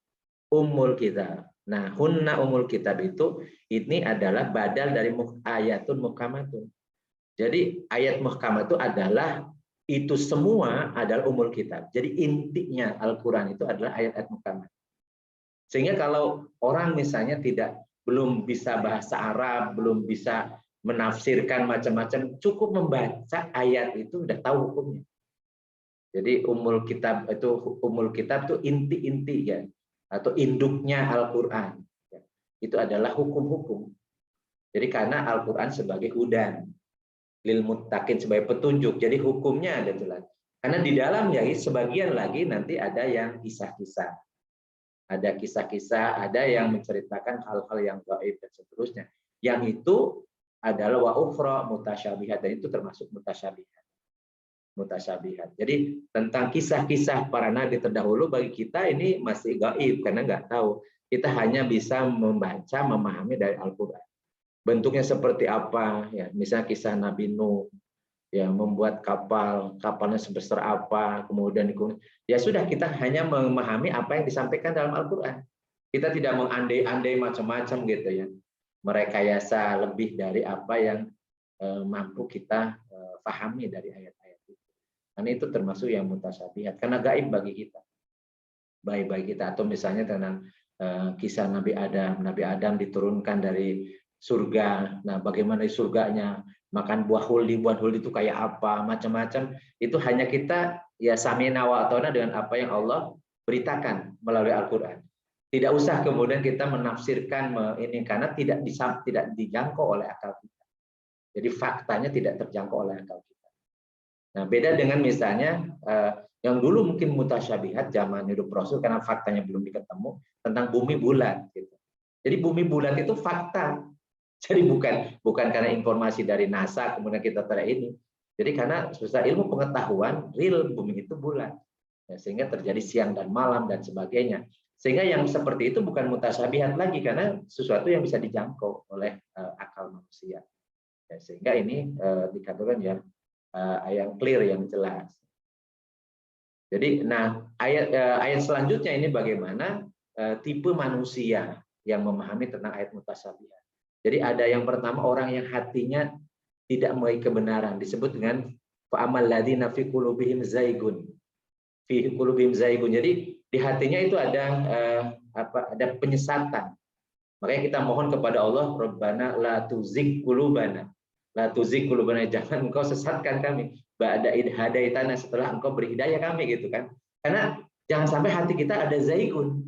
umul kitab. Nah, hunna umul kitab itu ini adalah badal dari ayatun muhkamatun. Jadi ayat muhkamat itu adalah itu semua adalah umul kitab. Jadi intinya Al-Quran itu adalah ayat-ayat muhkamat. Sehingga kalau orang misalnya belum bisa bahasa Arab, belum bisa menafsirkan macam-macam, cukup membaca ayat itu udah tahu hukumnya. Jadi umul kitab itu inti-inti ya, atau induknya Al-Quran. Itu adalah hukum-hukum. Jadi karena Al-Quran sebagai hudan, lil muttaqin sebagai petunjuk, jadi hukumnya ada jelas. Karena di dalamnya sebagian lagi nanti ada yang kisah-kisah. Ada kisah-kisah, ada yang menceritakan hal-hal yang gaib dan seterusnya. Yang itu adalah wa ukhra mutasyabihat, dan itu termasuk mutasyabihat. Jadi tentang kisah-kisah para nabi terdahulu bagi kita ini masih gaib karena nggak tahu. Kita hanya bisa membaca, memahami dari Al-Qur'an. Bentuknya seperti apa ya, misalnya kisah Nabi Nuh ya, membuat kapalnya sebesar apa, kemudian ya sudah, kita hanya memahami apa yang disampaikan dalam Al-Qur'an. Kita tidak mengandai-andai macam-macam gitu ya. Merekayasa lebih dari apa yang mampu kita pahami dari ayat-ayat itu. Karena itu termasuk yang mutasyabihat, karena gaib bagi kita. Bagi kita, atau misalnya tentang kisah Nabi Adam. Nabi Adam diturunkan dari surga. Nah, bagaimana di surganya? Makan buah huldi itu kayak apa? Macam-macam. Itu hanya kita ya sami'na wa ata'na dengan apa yang Allah beritakan melalui Al-Qur'an. Tidak usah kemudian kita menafsirkan ini, karena tidak dijangkau oleh akal kita. Jadi faktanya tidak terjangkau oleh akal kita. Nah, beda dengan misalnya yang dulu mungkin mutasyabihat zaman hidup Rasul karena faktanya belum diketemu, tentang bumi bulat gitu. Jadi bumi bulat itu fakta. Jadi bukan karena informasi dari NASA kemudian kita ini. Jadi karena sesuai ilmu pengetahuan real bumi itu bulat. Ya, sehingga terjadi siang dan malam dan sebagainya. Sehingga yang seperti itu bukan mutasyabihat lagi karena sesuatu yang bisa dijangkau oleh akal manusia. Ya, sehingga ini dikatakan ya yang clear, yang jelas. Jadi, nah ayat selanjutnya ini bagaimana tipe manusia yang memahami tentang ayat mutasyabihat. Jadi ada yang pertama, orang yang hatinya tidak mengerti kebenaran, disebut dengan fa'amal ladzina fi qulubihim zaigun. Fi qulubihim zaigun. Jadi di hatinya itu ada ada penyesatan. Makanya kita mohon kepada Allah, Rabbana la tuzigh qulubana. La tuzigh qulubana, jangan engkau sesatkan kami. Ba'da id hadaitana, setelah engkau beri hidayah kami gitu kan. Karena jangan sampai hati kita ada zaigun.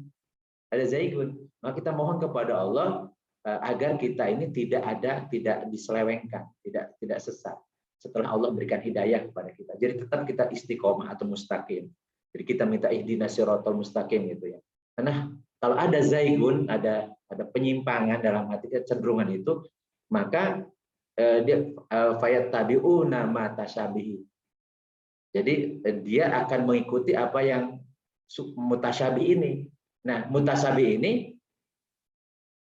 Ada zaigun. Maka kita mohon kepada Allah agar kita ini tidak diselewengkan, tidak sesat setelah Allah berikan hidayah kepada kita. Jadi tetap kita istiqomah atau mustaqim. Jadi kita minta ihdinas siratal mustaqim gitu ya. Karena kalau ada zaigun, ada penyimpangan dalam hati, kecenderungan itu, maka dia fayattabi'una ma tasyabihi. Jadi dia akan mengikuti apa yang mutasyabi ini. Nah, mutasyabi ini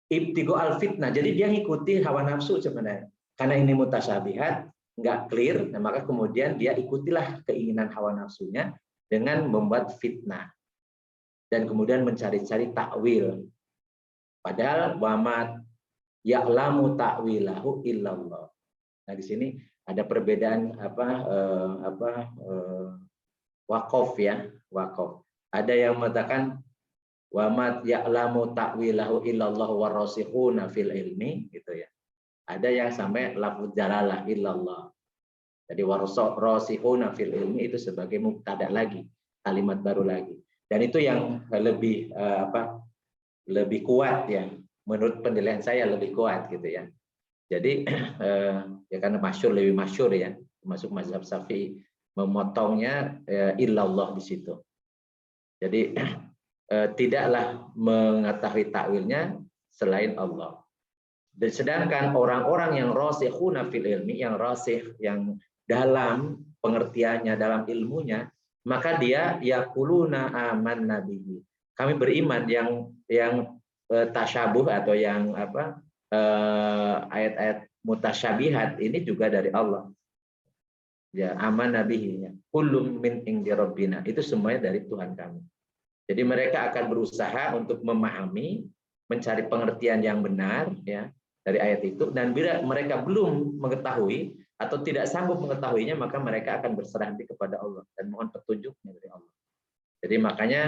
ibtigo al fitnah. Jadi dia ngikuti hawa nafsu sebenarnya. Karena ini mutasyabihat, nggak clear, nah maka kemudian dia ikutilah keinginan hawa nafsunya dengan membuat fitnah. Dan kemudian mencari-cari takwil. Padahal wamat ya'lamu ta'wilahu illallah. Nah, di sini ada perbedaan waqaf ya, waqaf. Ada yang mengatakan wamat ya'lamu ta'wilahu illallah warasikhuna fil ilmi gitu ya. Ada yang sampai lafuz jalalah illallah. Jadi warasikhuna fil ilmi itu sebagai mubtada lagi, kalimat baru lagi. Dan itu yang lebih lebih kuat ya. Menurut penilaian saya lebih kuat gitu ya. Jadi ya karena lebih masyhur ya, termasuk mazhab Syafi'i memotongnya illallah di situ. Jadi tidaklah mengetahui takwilnya selain Allah. Dan sedangkan orang-orang yang rasikhuna fil ilmi, yang rasikh, yang dalam pengertiannya, dalam ilmunya, maka dia yaquluna amanna bihi. Kami beriman yang tasyabuh atau yang ayat-ayat mutasyabihat ini juga dari Allah. Ya, aman nabihi, kullum min indi rabbina, itu semuanya dari Tuhan kami. Jadi mereka akan berusaha untuk memahami, mencari pengertian yang benar ya dari ayat itu, dan bila mereka belum mengetahui atau tidak sanggup mengetahuinya, maka mereka akan berserah diri kepada Allah dan mohon petunjuknya dari Allah. Jadi makanya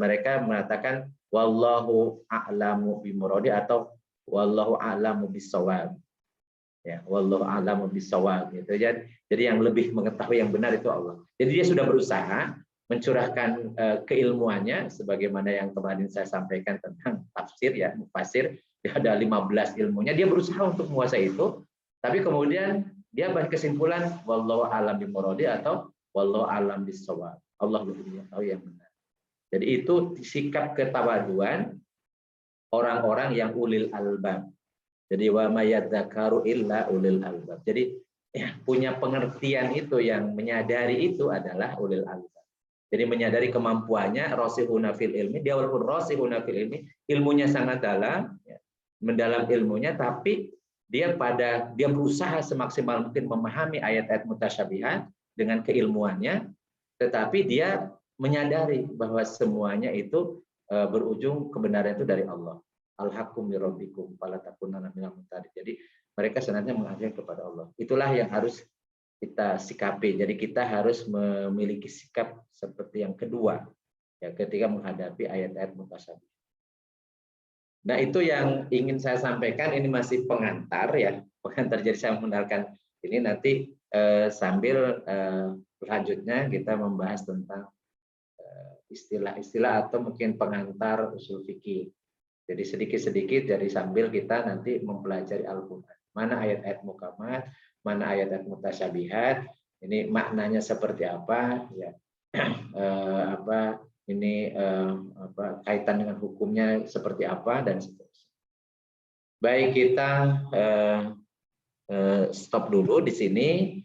mereka mengatakan wallahu a'lamu bimuradi atau wallahu a'lamu bisawab. Ya, wallahu a'lamu bisawab gitu. Jadi yang lebih mengetahui yang benar itu Allah. Jadi dia sudah berusaha mencurahkan keilmuannya sebagaimana yang kemarin saya sampaikan tentang tafsir ya, mufasir, dia ada 15 ilmunya, dia berusaha untuk menguasai itu, tapi kemudian dia berkesimpulan wallahu a'lam bimuradi atau wallahu a'lam bisawab. Allah lebih tahu yang benar. Jadi itu sikap ketawaduan orang-orang yang ulil albab. Jadi wa mayadzakaru illa ulil albab. Jadi ya, punya pengertian itu yang menyadari itu adalah ulil albab. Jadi menyadari kemampuannya rasihuna fil ilmi, dia walaupun rasihuna fil ilmi, ilmunya sangat dalam, ya, mendalam ilmunya, tapi dia berusaha semaksimal mungkin memahami ayat-ayat mutasyabihat dengan keilmuannya, tetapi dia menyadari bahwa semuanya itu berujung kebenaran itu dari Allah. Al-haqqu min rabbikum fala takunanna minal mumtarin. Jadi mereka senantiasa mengabdi kepada Allah. Itulah yang harus kita sikapi. Jadi kita harus memiliki sikap seperti yang kedua ya ketika menghadapi ayat-ayat mutasyabih. Nah, itu yang ingin saya sampaikan. Ini masih pengantar ya. Pengantar, jadi saya mengenalkan ini nanti sambil selanjutnya kita membahas tentang istilah-istilah atau mungkin pengantar usul fikih. Jadi sedikit-sedikit dari sambil kita nanti mempelajari Al-Quran. Mana ayat-ayat muhkamat, mana ayat-ayat mutasyabihat, ini maknanya seperti apa, ya, kaitan dengan hukumnya seperti apa, dan seterusnya. Baik, kita stop dulu di sini.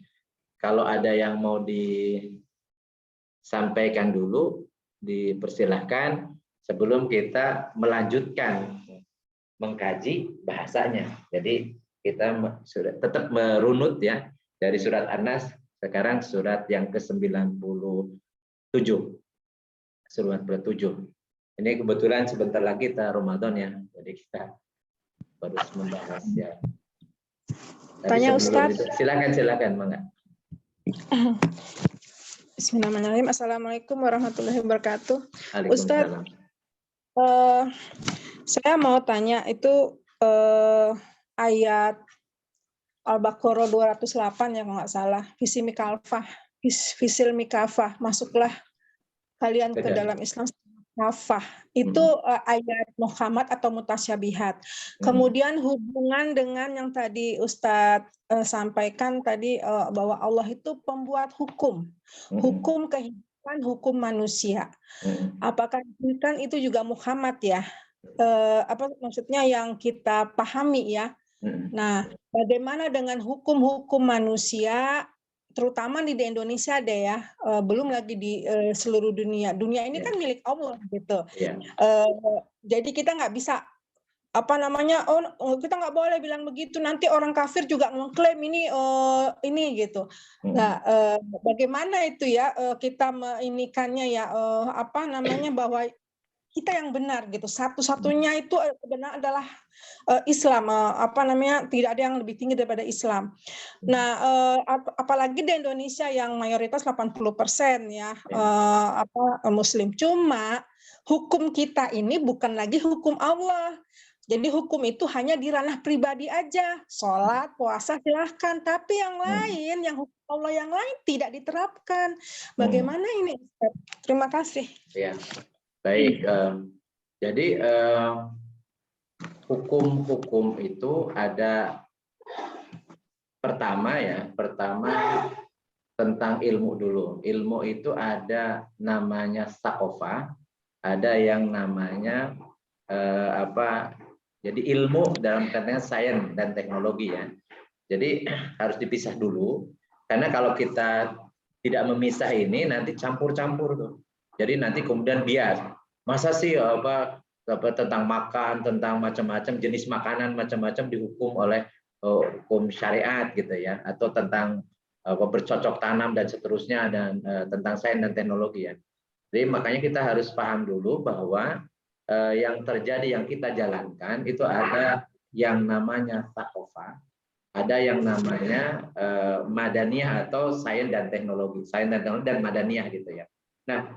Kalau ada yang mau disampaikan dulu, dipersilahkan. Sebelum kita melanjutkan mengkaji bahasanya. Jadi kita sudah tetap merunut ya dari surat An-Nas, sekarang surat yang ke-97. Surat ke-7. Ini kebetulan sebentar lagi kita Ramadan ya. Jadi kita baru membahas ya. Tanya Ustaz. Silakan Mangga. Bismillahirrahmanirrahim. Assalamualaikum warahmatullahi wabarakatuh. Ustaz, saya mau tanya itu ayat Al-Baqarah 208 ya kalau nggak salah, Fisil Mikafah, masuklah kalian ke dalam Islam kafah. Itu ayat Muhammad atau mutasyabihat. Kemudian hubungan dengan yang tadi Ustadz sampaikan tadi bahwa Allah itu pembuat hukum kehidupan, hukum manusia. Apakah kan itu juga Muhammad ya? Apa maksudnya yang kita pahami ya? Nah, bagaimana dengan hukum-hukum manusia, terutama di Indonesia deh ya, belum lagi di seluruh dunia. Dunia ini kan milik Allah gitu. Jadi kita nggak bisa kita nggak boleh bilang begitu, nanti orang kafir juga mengklaim ini gitu. Nah, bagaimana itu ya kita meinikannya ya bahwa kita yang benar gitu, satu-satunya itu benar adalah Islam, tidak ada yang lebih tinggi daripada Islam. Nah, apalagi di Indonesia yang mayoritas 80% ya Muslim. Cuma hukum kita ini bukan lagi hukum Allah. Jadi hukum itu hanya di ranah pribadi aja, sholat, puasa silahkan, tapi yang lain, yang hukum Allah yang lain tidak diterapkan. Bagaimana ini? Terima kasih. Ya, baik. Jadi hukum-hukum itu ada pertama tentang ilmu dulu. Ilmu itu ada namanya saqofah, ada yang namanya jadi ilmu dalam katanya sains dan teknologi ya. Jadi harus dipisah dulu, karena kalau kita tidak memisah ini nanti campur-campur tuh. Jadi nanti kemudian bias. Masa sih tentang makan, tentang macam-macam jenis makanan macam-macam dihukum oleh hukum syariat gitu ya, atau tentang bercocok tanam dan seterusnya, dan tentang sains dan teknologi ya. Jadi makanya kita harus paham dulu bahwa yang terjadi yang kita jalankan itu ada yang namanya saqofah, ada yang namanya madaniyah atau sains dan teknologi, dan madaniyah gitu ya. Nah,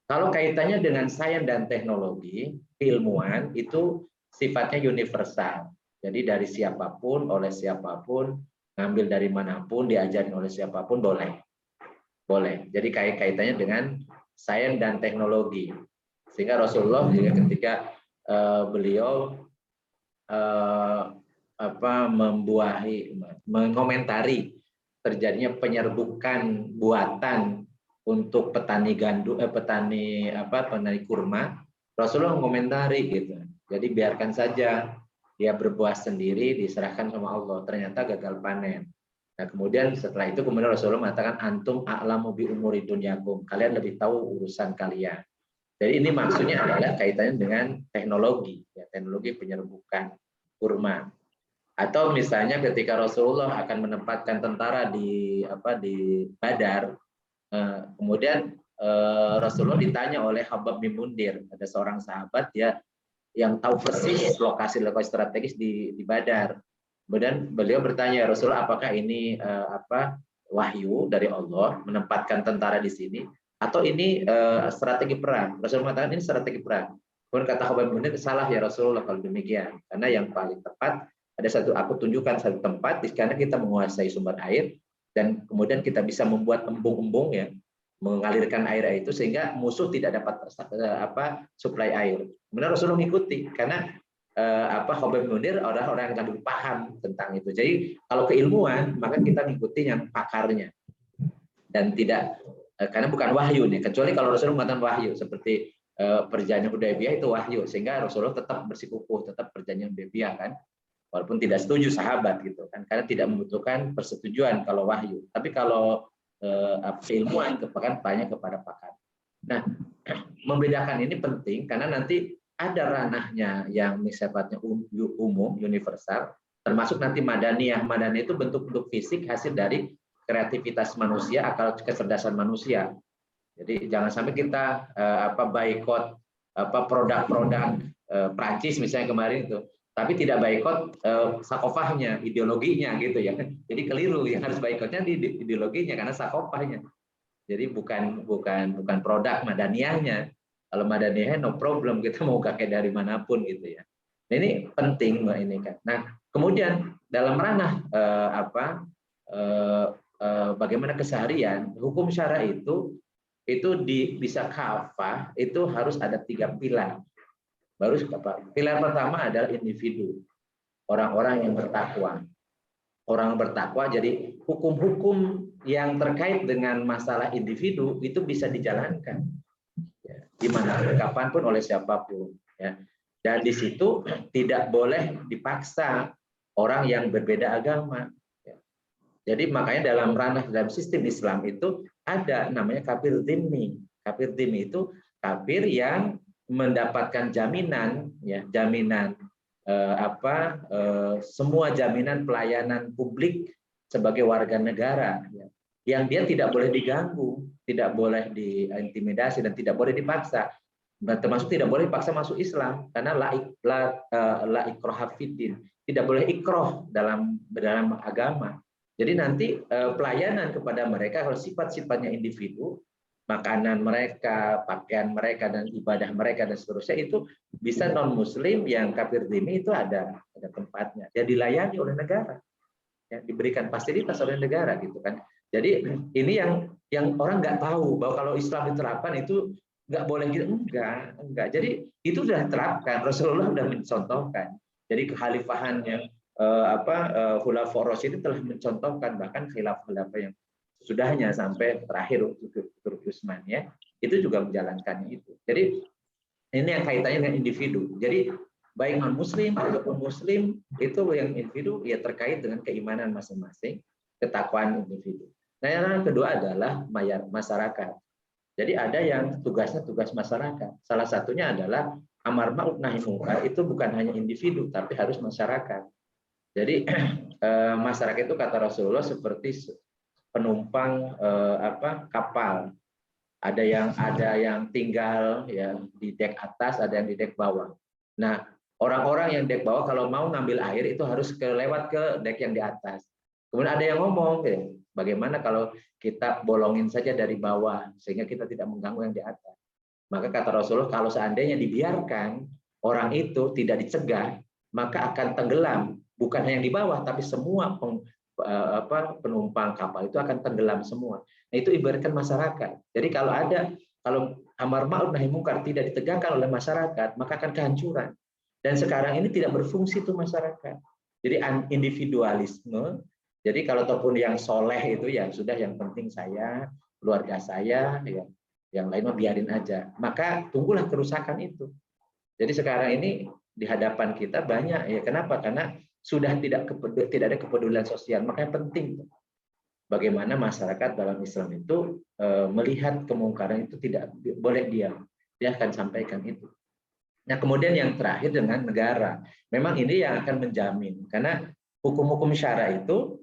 kalau kaitannya dengan sains dan teknologi, keilmuan itu sifatnya universal. Jadi dari siapapun, oleh siapapun, ngambil dari manapun, diajarin oleh siapapun boleh. Jadi kaitannya dengan sains dan teknologi. Sehingga Rasulullah juga ketika beliau mengomentari terjadinya penyerbukan buatan untuk petani petani kurma, Rasulullah mengomentari gitu. Jadi biarkan saja dia berbuah sendiri, diserahkan sama Allah, ternyata gagal panen. Nah, kemudian setelah itu kemudian Rasulullah mengatakan antum a'lamu bi umuri dunyakum. Kalian lebih tahu urusan kalian. Jadi ini maksudnya adalah kaitannya dengan teknologi, ya, teknologi penyerbukan kurma. Atau misalnya ketika Rasulullah akan menempatkan tentara di Badar, kemudian Rasulullah ditanya oleh Habab bin Mundir, ada seorang sahabat ya yang tahu persis lokasi-lokasi strategis di Badar. Kemudian beliau bertanya, Rasulullah, apakah ini wahyu dari Allah menempatkan tentara di sini, atau ini strategi perang? Rasulullah mengatakan ini strategi perang. Kemudian kata Habib bin Mundir, salah ya Rasulullah kalau demikian, karena yang paling tepat ada aku tunjukkan satu tempat di sana kita menguasai sumber air dan kemudian kita bisa membuat embung-embung ya, mengalirkan air itu sehingga musuh tidak dapat suplai air. Kemudian Rasulullah mengikuti karena Habib bin Mundir orang-orang yang lebih paham tentang itu. Jadi kalau keilmuan maka kita mengikuti yang pakarnya dan tidak karena bukan wahyu nih, kecuali kalau Rasulullah mengatakan wahyu seperti perjanjian Hudaybiyah itu wahyu sehingga Rasulullah tetap bersikukuh, tetap perjanjian Hudaybiyah kan. Walaupun tidak setuju sahabat gitu kan, karena tidak membutuhkan persetujuan kalau wahyu. Tapi kalau keilmuan banyak kepada pakar. Nah, membedakan ini penting karena nanti ada ranahnya yang sifatnya umum, universal, termasuk nanti madaniyah. Madaniyah itu bentuk-bentuk fisik hasil dari kreativitas manusia, akal kecerdasan manusia. Jadi jangan sampai kita boikot produk-produk Prancis misalnya kemarin itu, tapi tidak boikot sakofahnya, ideologinya gitu ya. Jadi keliru, yang harus boikotnya di ideologinya karena sakofahnya. Jadi bukan produk madaniyahnya. Kalau madaniyahnya no problem, kita mau pakai dari manapun gitu ya. Nah, ini penting Mbak ini kan. Nah, kemudian dalam ranah bagaimana keseharian, hukum syara itu bisa kafah, itu harus ada 3 pilar. Baru pilar pertama adalah individu, orang-orang yang bertakwa. Orang bertakwa, jadi hukum-hukum yang terkait dengan masalah individu itu bisa dijalankan di mana kapanpun oleh siapapun ya. Dan di situ tidak boleh dipaksa orang yang berbeda agama ya. Jadi makanya dalam sistem Islam itu ada namanya kafir dhimmi. Kafir dhimmi itu kafir yang mendapatkan jaminan ya, semua jaminan pelayanan publik sebagai warga negara ya, yang dia tidak boleh diganggu, tidak boleh diintimidasi dan tidak boleh dipaksa. Dan termasuk tidak boleh dipaksa masuk Islam karena la ikraha fiddin, tidak boleh ikroh dalam agama. Jadi nanti pelayanan kepada mereka kalau sifat-sifatnya individu, makanan mereka, pakaian mereka dan ibadah mereka dan seterusnya itu bisa non muslim yang kafir dhimmi itu ada tempatnya. Dia dilayani oleh negara. Ya, diberikan fasilitas oleh negara gitu kan. Jadi ini yang orang nggak tahu bahwa kalau Islam diterapkan itu nggak boleh gitu, enggak. Jadi itu sudah diterapkan, Rasulullah sudah mencontohkan. Jadi kekhalifahannya Khulafaur Rasyidin telah mencontohkan, bahkan khilafah yang sudahnya sampai terakhir Utsman ya, itu juga menjalankannya itu. Jadi ini yang kaitannya dengan individu. Jadi baik non muslim ataupun muslim itu yang individu ya terkait dengan keimanan masing-masing, ketakwaan individu. Nah, yang kedua adalah masyarakat. Jadi ada yang tugasnya tugas masyarakat. Salah satunya adalah amar ma'ruf nahi munkar, itu bukan hanya individu tapi harus masyarakat. Jadi masyarakat itu kata Rasulullah seperti penumpang kapal. Ada yang tinggal ya di dek atas, ada yang di dek bawah. Nah, orang-orang yang dek bawah kalau mau ngambil air itu harus lewat ke dek yang di atas. Kemudian ada yang ngomong, bagaimana kalau kita bolongin saja dari bawah sehingga kita tidak mengganggu yang di atas. Maka kata Rasulullah, kalau seandainya dibiarkan orang itu tidak dicegah, maka akan tenggelam. Bukan hanya yang di bawah, tapi semua penumpang kapal itu akan tenggelam semua. Nah, itu ibaratkan masyarakat. Jadi kalau amar ma'ruf nahi munkar tidak ditegakkan oleh masyarakat, maka akan kehancuran. Dan sekarang ini tidak berfungsi itu masyarakat. Jadi individualisme. Jadi kalau ataupun yang soleh itu ya sudah, yang penting saya, keluarga saya, ya, yang lain mah biarin aja. Maka tunggulah kerusakan itu. Jadi sekarang ini di hadapan kita banyak ya. Kenapa? Karena sudah tidak ada kepedulian sosial. Makanya penting bagaimana masyarakat dalam Islam itu melihat kemungkaran itu tidak boleh diam. Dia akan sampaikan itu. Nah, kemudian yang terakhir dengan negara. Memang ini yang akan menjamin. Karena hukum-hukum syara itu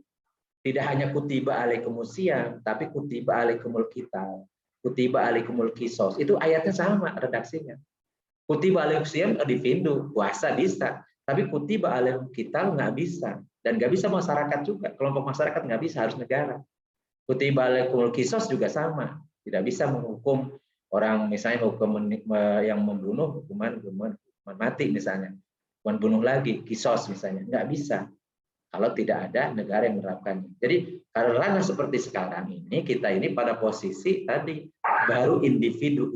tidak hanya kutiba alaikumus syiyam, tapi kutiba alaikumul qital, kutiba alaikumul qisas. Itu ayatnya sama redaksinya. Kutiba alaikumus syiyam divindu, puasa bisa. Tapi kutiba alaikumul qital nggak bisa. Dan nggak bisa masyarakat juga. Kelompok masyarakat nggak bisa, harus negara. Kutiba alaikumul qisas juga sama. Tidak bisa menghukum orang, misalnya hukum yang membunuh, hukuman mati misalnya. Hukuman bunuh lagi, qisas misalnya. Nggak bisa. Kalau tidak ada negara yang menerapkannya. Jadi karena seperti sekarang ini, kita ini pada posisi tadi baru individu.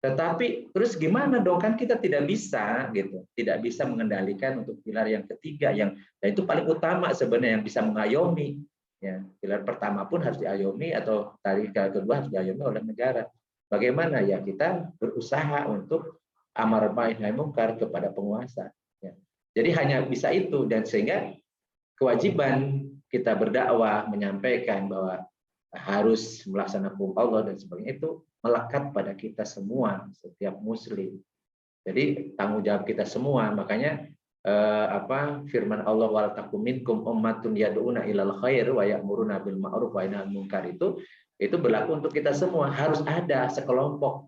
Tetapi terus gimana dong, kan kita tidak bisa gitu, tidak bisa mengendalikan untuk pilar yang ketiga dan itu paling utama sebenarnya yang bisa mengayomi. Ya, pilar pertama pun harus diayomi atau pilar kedua harus diayomi oleh negara. Bagaimana ya, kita berusaha untuk amar ma'ruf nahi munkar kepada penguasa. Ya. Jadi hanya bisa itu, dan sehingga kewajiban kita berdakwah menyampaikan bahwa harus melaksanakan hukum Allah dan sebagainya itu melekat pada kita semua, setiap muslim. Jadi tanggung jawab kita semua. Makanya firman Allah, wal takum minkum ummatun yad'una ilal khair wa ya'muruna bil ma'ruf wa yanhauna 'anil munkar, itu berlaku untuk kita semua. Harus ada sekelompok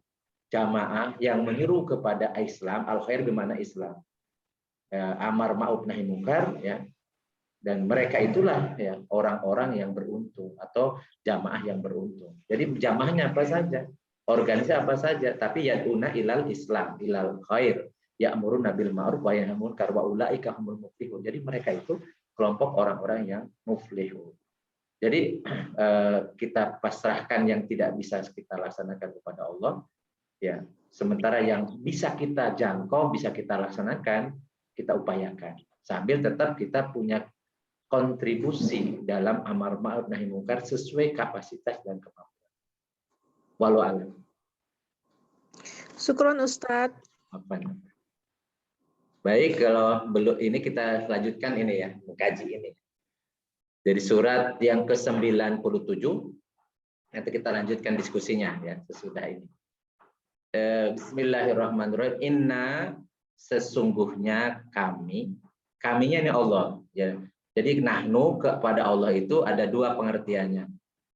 jamaah yang menyeru kepada Islam, al khair gimana Islam, amar ma'ruf nahi munkar, ya. Dan mereka itulah ya orang-orang yang beruntung atau jamaah yang beruntung. Jadi jamaahnya apa saja, organisasi apa saja, tapi yad'una ilal Islam, ilal khair, ya'muruna bil ma'ruf wa yanhauna 'anil munkar wa ulaika humul muflihun. Jadi mereka itu kelompok orang-orang yang muflihun. Jadi kita pasrahkan yang tidak bisa kita laksanakan kepada Allah, ya. Sementara yang bisa kita jangkau, bisa kita laksanakan, kita upayakan. Sambil tetap kita punya kontribusi dalam amar ma'ruf nahi munkar sesuai kapasitas dan kemampuan. Wallahu a'lam. Syukron Ustadz. Baik, kalau belum ini kita lanjutkan ini ya, mengkaji ini. Dari surat yang ke-97, nanti kita lanjutkan diskusinya ya sesudah ini. Bismillahirrahmanirrahim. Inna, sesungguhnya kami, kaminya ini Allah ya. Jadi nahnu kepada Allah itu ada dua pengertiannya.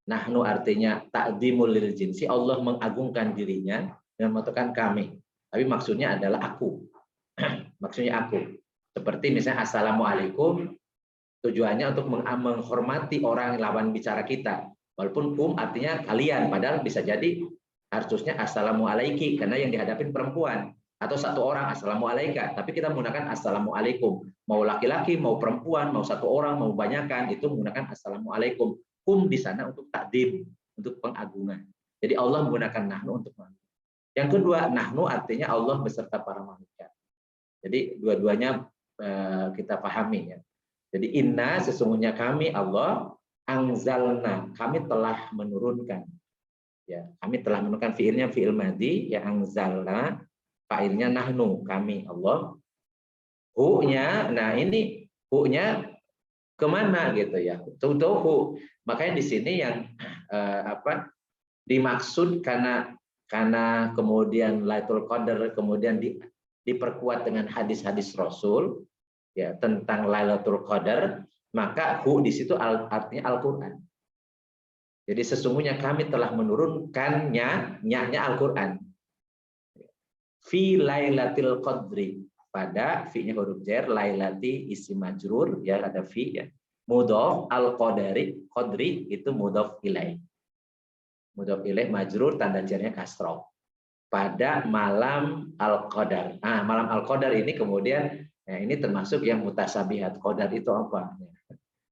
Nahnu artinya ta'dzimul lil jinsi, Allah mengagungkan dirinya dengan mengatakan kami. Tapi maksudnya adalah aku. Maksudnya aku. Seperti misalnya assalamualaikum, tujuannya untuk menghormati orang lawan bicara kita. Walaupun artinya kalian, padahal bisa jadi harusnya assalamualaiki karena yang dihadapin perempuan. Atau satu orang assalamualaikum, tapi kita menggunakan assalamualaikum. Mau laki-laki, mau perempuan, mau satu orang, mau banyakan, itu menggunakan assalamualaikum. Di sana untuk takdim, untuk pengagungan. Jadi Allah menggunakan nahnu untuk manusia. Yang kedua, nahnu artinya Allah beserta para manusia. Jadi dua-duanya kita pahami ya. Jadi inna, sesungguhnya kami Allah, anzalna, kami telah menurunkan. Ya, kami telah menurunkan, fiilnya fiil madhi, ya anzalna. Fa'ilnya nahnu, kami Allah. Hu-nya, nah ini hu-nya kemana gitu ya? Hu. Makanya di sini yang dimaksud karena kemudian Lailatul Qadar kemudian diperkuat dengan hadis-hadis Rasul ya tentang Lailatul Qadar, maka hu di situ artinya Al-Qur'an. Jadi sesungguhnya kami telah menurunkannya, nya Al-Qur'an. Fi lailatil qadri, pada fi-nya huruf jar, lailati isim majrur ya, ada fi ya, mudhof, al qadari, qadri itu mudhof ilaih, majrur tanda jarnya kasroh, pada malam al qadar. Nah, malam al qadar ini kemudian ini termasuk yang mutasabihat. Qadar itu apa?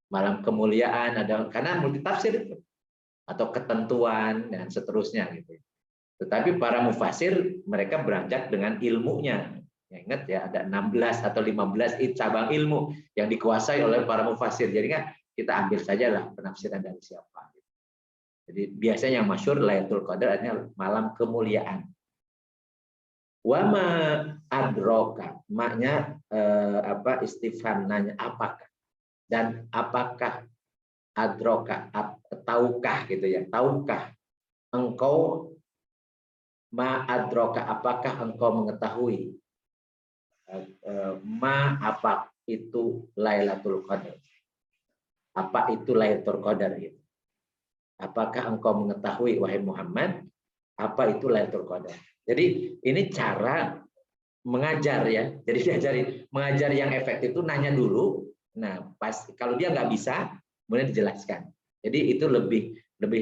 Malam kemuliaan, ada karena multitafsir itu, atau ketentuan dan seterusnya gitu. Tetapi para mufasir mereka beranjak dengan ilmunya. Ya, ingat ya, ada 16 atau 15 cabang ilmu yang dikuasai oleh para mufasir. Jadi kan kita ambil sajalah penafsiran dari siapa. Jadi biasanya yang masyhur Lailatul Qadar artinya malam kemuliaan. Wama adroka, maknya istifham, nanya apakah, dan apakah adroka, tahukah gitu ya, tahukah engkau, ma adroka, apakah engkau mengetahui, ma apa itu Lailatul Qadar, apa itu Lailatul Qadar gitu. Apakah engkau mengetahui wahai Muhammad apa itu Lailatul Qadar. Jadi ini cara mengajar ya. Jadi diajarin mengajar yang efektif itu nanya dulu. Nah, pas kalau dia nggak bisa, kemudian dijelaskan. Jadi itu lebih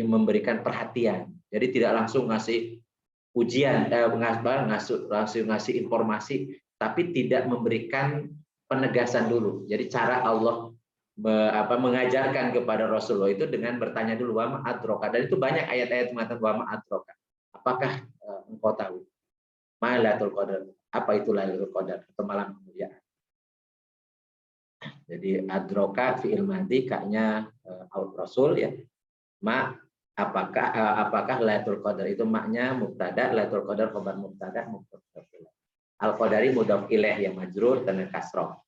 memberikan perhatian. Jadi tidak langsung ngasih ujian, langsung ngasih informasi, tapi tidak memberikan penegasan dulu. Jadi cara Allah mengajarkan kepada Rasulullah itu dengan bertanya dulu wama adroka. Dan itu banyak ayat-ayat mengatakan wama adroka. Apakah engkau tahu ma Lailatul Qadar? Apa itu Lailatul Qadar atau malam kemuliaan? Jadi adroka fi'il madhi kaknya Rasul ya. Ma apakah Lailatul Qadar itu maknya mubtada, Lailatul Qadar khabar mubtada, al-qadari mudhaf ilaih yang majrur dan kasrah.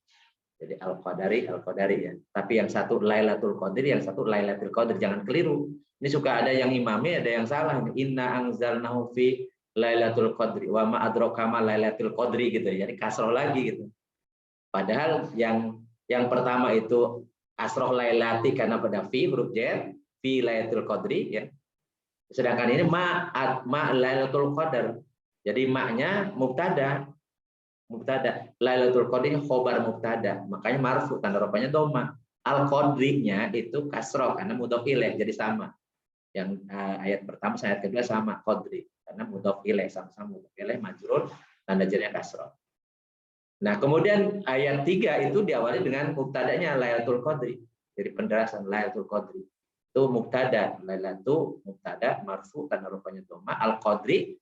Jadi al-qadari ya. Tapi yang satu Lailatul Qadar, yang satu Lailatul Qadar, jangan keliru. Ini suka ada yang imami, ada yang salah. Inna anzalnahu fi Lailatul Qadri wa ma adraka ma Lailatul Qadri gitu. Jadi kasroh lagi gitu. Padahal yang pertama itu kasroh lailati karena pada fi huruf jar, fi Lailatul Qadri ya. Sedangkan ini ma Lailatul Qadar. Jadi maknya mubtada. Lailatul Qadri khobar mubtada. Makanya marfu tanda rafanya dhamma. Al-Qadrinya itu kasroh karena mudhof ilaih jadi sama. Yang ayat pertama ayat kedua sama Qadri karena mudhof ilaih sama-sama mudhof ilaih majrur tanda jarnya kasroh. Nah, kemudian ayat 3 itu diawali dengan mubtadanya Lailatul Qadri. Jadi penjelasan Lailatul Qadri. Itu mubtada, Lailatul mubtada marfu tanda rafanya dhamma, Al-Qadri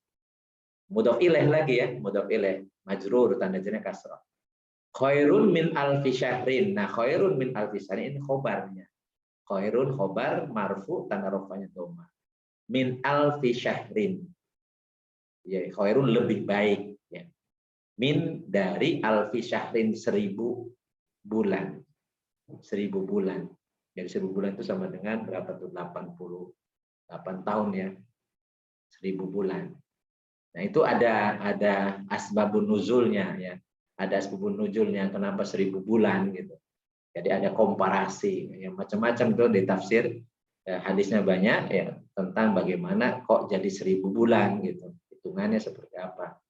mudhof ilaih lagi ya, mudhof ilaih majrur tanda jarnya kasroh. Khairun min alfi syahrin. Nah, khairun min alfi syahrin ini khobarnya. Khairun khobar marfu tanda rafanya dhamma. Min alfi syahrin. Ya, khairun lebih baik ya. Min dari alfi syahrin 1000 bulan. 1000 bulan. Jadi 1000 bulan itu sama dengan berapa tuh? 88 tahun ya. 1000 bulan. Nah, itu ada asbabun nuzulnya ya. Ada asbabun nuzulnya kenapa 1000 bulan gitu. Jadi ada komparasi, yang macam-macam tuh di tafsir hadisnya banyak ya tentang bagaimana kok jadi 1000 bulan gitu, hitungannya seperti apa.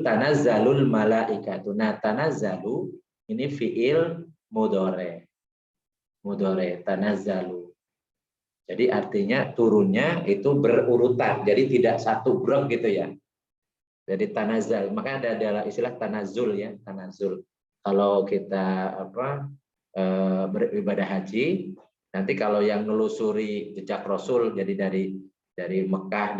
Tanazzalul malaikatu. Nah, tanazzalu ini fiil mudhore tanazzalu. Jadi artinya turunnya itu berurutan, jadi tidak satu brok gitu ya. Jadi tanazzal, makanya ada istilah tanazul ya, tanazul. Kalau kita beribadah haji, nanti kalau yang menelusuri jejak Rasul, jadi dari Mekah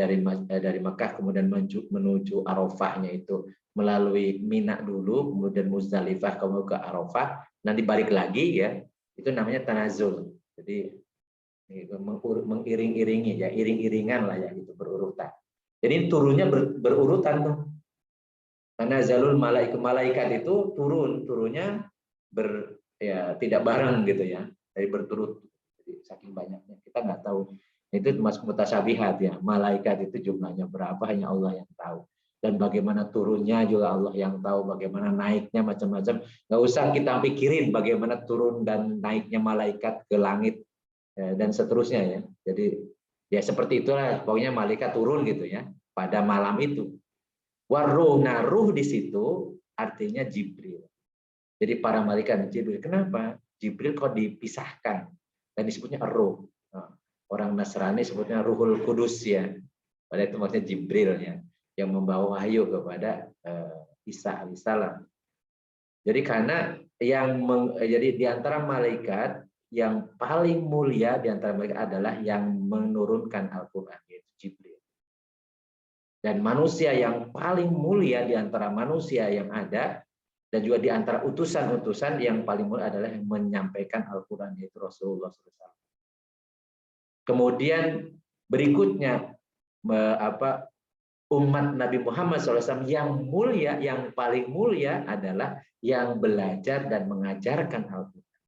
kemudian menuju Arafahnya itu melalui Mina dulu, kemudian Muzdalifah kemudian ke Arafah, nanti balik lagi ya, itu namanya tanazul. Jadi mengiring-iringi ya, iring-iringan lah ya, gitu berurutan. Jadi turunnya berurutan tuh. Tanazzalul malaikat itu turunnya tidak bareng gitu ya. Dari berturut. Jadi saking banyaknya kita nggak tahu. Itu masuk mutasyabihat ya. Malaikat itu jumlahnya berapa hanya Allah yang tahu. Dan bagaimana turunnya juga Allah yang tahu. Bagaimana naiknya macam-macam. Nggak usah kita pikirin bagaimana turun dan naiknya malaikat ke langit dan seterusnya ya. Jadi ya seperti itulah pokoknya malaikat turun gitu ya pada malam itu. Waruh, nah ruh di situ artinya Jibril. Jadi para malaikat Jibril. Kenapa? Jibril kok dipisahkan dan disebutnya ruh. Nah, orang Nasrani sebutnya Ruhul Kudus ya. Pada itu maksudnya Jibril ya, yang membawa wahyu kepada Isa alaihissalam. Jadi karena jadi di antara malaikat yang paling mulia di antara mereka adalah yang menurunkan Al-Quran, yaitu Jibril. Dan manusia yang paling mulia di antara manusia yang ada, dan juga di antara utusan-utusan yang paling mulia adalah yang menyampaikan Al-Quran, yaitu Rasulullah SAW. Kemudian berikutnya umat Nabi Muhammad SAW yang mulia, yang paling mulia adalah yang belajar dan mengajarkan Al-Quran.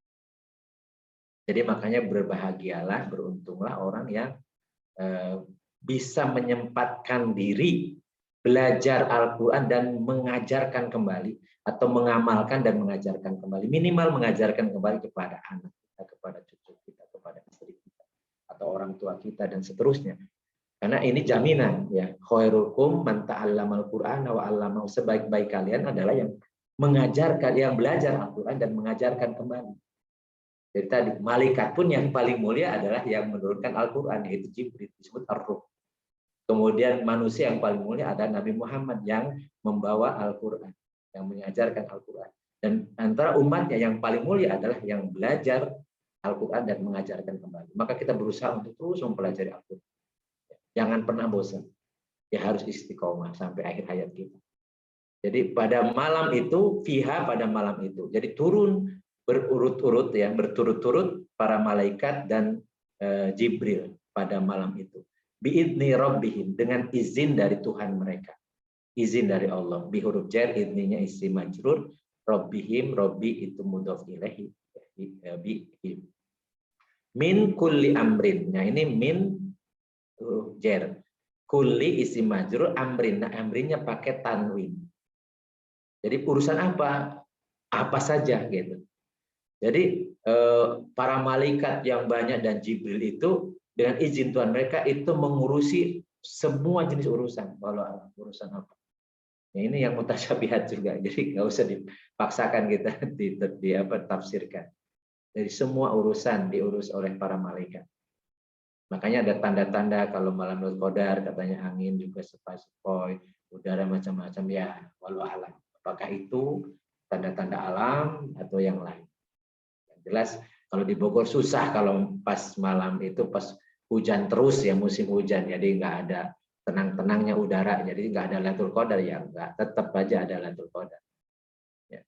Jadi makanya berbahagialah, beruntunglah orang yang bisa menyempatkan diri belajar Al-Quran dan mengajarkan kembali, atau mengamalkan dan mengajarkan kembali, minimal mengajarkan kembali kepada anak kita, kepada cucu kita, kepada istri kita, atau orang tua kita, dan seterusnya. Karena ini jaminan, ya, khairukum man ta'allamal Qur'ana wa 'allamahu, sebaik-baik kalian adalah yang mengajarkan, yang belajar Al-Quran dan mengajarkan kembali. Jadi tadi malaikat pun yang paling mulia adalah yang menurunkan Al-Quran, yaitu Jibril, disebut Ar-Ruh. Kemudian manusia yang paling mulia adalah Nabi Muhammad yang membawa Al-Quran, yang mengajarkan Al-Quran. Dan antara umatnya yang paling mulia adalah yang belajar Al-Quran dan mengajarkan kembali. Maka kita berusaha untuk terus mempelajari Al-Quran. Jangan pernah bosan. Ya harus istiqomah sampai akhir hayat kita. Jadi pada malam itu, fiha pada malam itu. Jadi turun berurut-urut, ya, berturut-turut para malaikat dan Jibril pada malam itu. Bi'idni rabbihim, dengan izin dari Tuhan mereka. Izin dari Allah. Bi huruf jar, idninya isim majrur, rabbihim, rabbi itu mudhof ilaihi. Bihim. Min kulli amrin. Nah ini min huruf jar. Kulli isim majrur, amrin. Nah amrinnya pakai tanwin. Jadi urusan apa? Apa saja gitu. Jadi para malaikat yang banyak dan Jibril itu dengan izin Tuhan mereka itu mengurusi semua jenis urusan. Walau urusan apa? Nah, ini yang mutasyabihat juga. Jadi nggak usah dipaksakan kita tafsirkan. Jadi semua urusan diurus oleh para malaikat. Makanya ada tanda-tanda kalau malam Lailatul Qadar, katanya angin juga sepoi-sepoi, udara macam-macam, ya walau alam. Apakah itu tanda-tanda alam atau yang lain? Yang jelas kalau di Bogor susah kalau pas malam itu pas hujan terus, ya musim hujan, jadi nggak ada tenang-tenangnya udara, jadi nggak ada Lailatul Qadar, ya nggak, tetap aja ada Lailatul Qadar. Ya.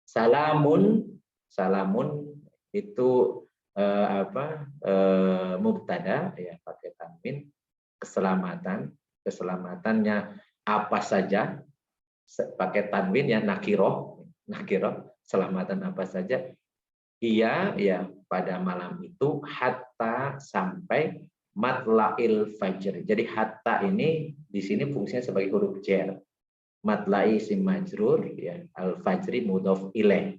Salamun itu mubtada, ya pakai tanwin, keselamatannya apa saja, pakai tanwin, ya nakiroh, selamatan apa saja. Iya, ya pada malam itu, hatta sampai matla'il fajr. Jadi hatta ini di sini fungsinya sebagai huruf jar. Matla'i isim majrur, ya, al fajri mudhof ilaih.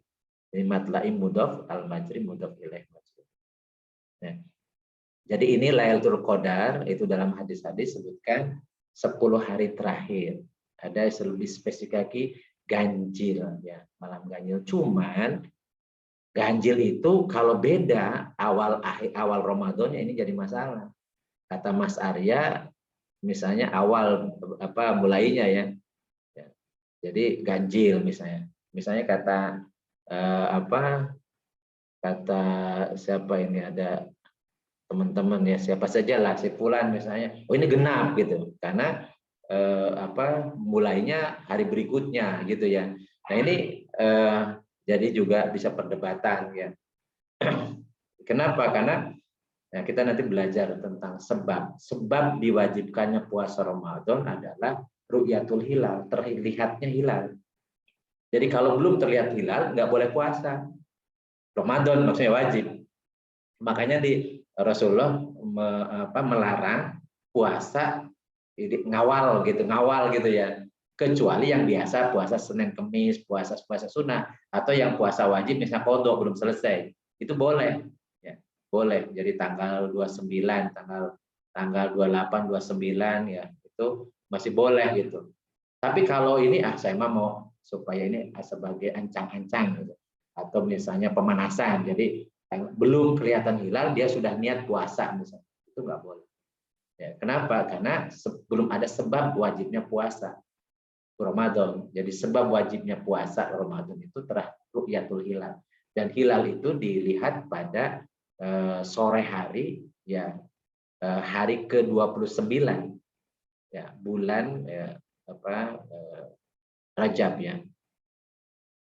Jadi matla'i mudhof, al majri mudhof ilaih. Nah, jadi ini Lailatul Qadar, itu dalam hadis-hadis sebutkan 10 hari terakhir. Ada lebih spesifik lagi ganjil, ya, malam ganjil. Cuman ganjil itu kalau beda awal Ramadannya ini jadi masalah. Kata Mas Arya, misalnya awal mulainya, ya. Jadi ganjil misalnya kata kata siapa ini, ada teman-teman, ya siapa saja lah, si fulan misalnya, oh ini genap gitu, karena mulainya hari berikutnya gitu, ya. Nah ini jadi juga bisa perdebatan, ya. Kenapa? Karena ya, kita nanti belajar tentang sebab diwajibkannya puasa Ramadan adalah ru'yatul hilal, terlihatnya hilal. Jadi kalau belum terlihat hilal nggak boleh puasa Ramadan, maksudnya wajib. Makanya di Rasulullah melarang puasa ngawal gitu, ya. Kecuali yang biasa puasa Senin Kemis, puasa sunnah, atau yang puasa wajib misalnya qadha belum selesai, itu boleh, ya. Boleh. Jadi tanggal 29, tanggal 28, 29, ya, itu masih boleh gitu. Tapi kalau ini saya mau supaya ini sebagai ancang-ancang gitu, atau misalnya pemanasan, jadi belum kelihatan hilal dia sudah niat puasa misalnya, itu nggak boleh. Ya, kenapa? Karena belum ada sebab wajibnya puasa Ramadan. Jadi sebab wajibnya puasa Ramadan itu ru'yatul hilal. Dan hilal itu dilihat pada sore hari, ya, hari ke-29, ya, bulan Rajab, ya.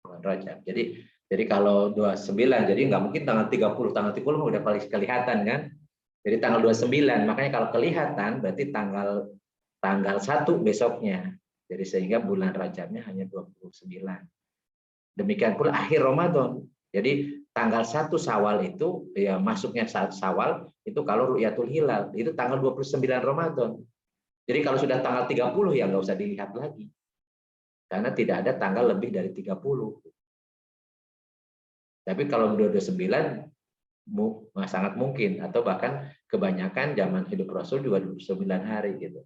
Bulan Rajab. Jadi kalau 29, jadi nggak mungkin tanggal 30 udah paling kelihatan kan. Jadi tanggal 29, makanya kalau kelihatan berarti tanggal tanggal 1 besoknya. Jadi sehingga bulan Rajabnya hanya 29. Demikian pula akhir Ramadan. Jadi tanggal 1 Syawal itu ya masuknya saat Syawal itu kalau ru'yatul hilal itu tanggal 29 Ramadan. Jadi kalau sudah tanggal 30 ya nggak usah dilihat lagi. Karena tidak ada tanggal lebih dari 30. Tapi kalau 29 sangat mungkin atau bahkan kebanyakan zaman hidup Rasul juga 29 hari gitu.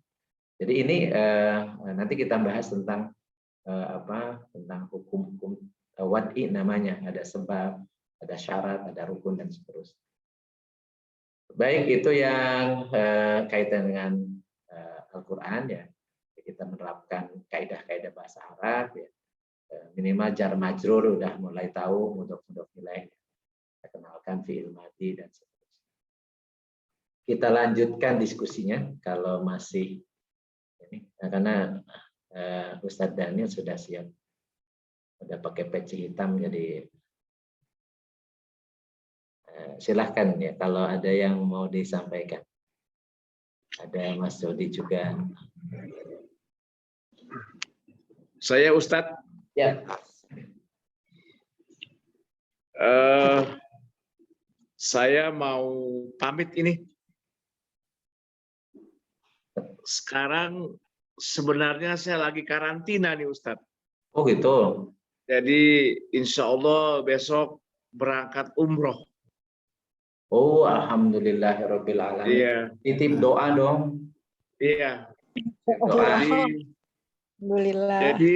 Jadi ini nanti kita bahas tentang tentang hukum-hukum wad'i namanya, ada sebab, ada syarat, ada rukun dan seterusnya. Baik, itu yang kaitan dengan Al-Qur'an ya. Kita menerapkan kaidah-kaidah bahasa Arab ya. Minimal jar majrur udah mulai tahu, mudhof ilaih. Kita kenalkan fi'il madhi dan seterusnya. Kita lanjutkan diskusinya kalau masih ini karena Ustadz Daniel sudah siap. Udah pakai peci hitam, jadi silahkan ya kalau ada yang mau disampaikan. Ada Mas Dodi juga. Saya Ustadz. Ya. Saya mau pamit ini. Sekarang sebenarnya saya lagi karantina nih Ustadz. Oh gitu. Jadi insya Allah besok berangkat umroh. Oh alhamdulillahirabbil alamin. Iya. Titip doa dong. Iya. Doa. Jadi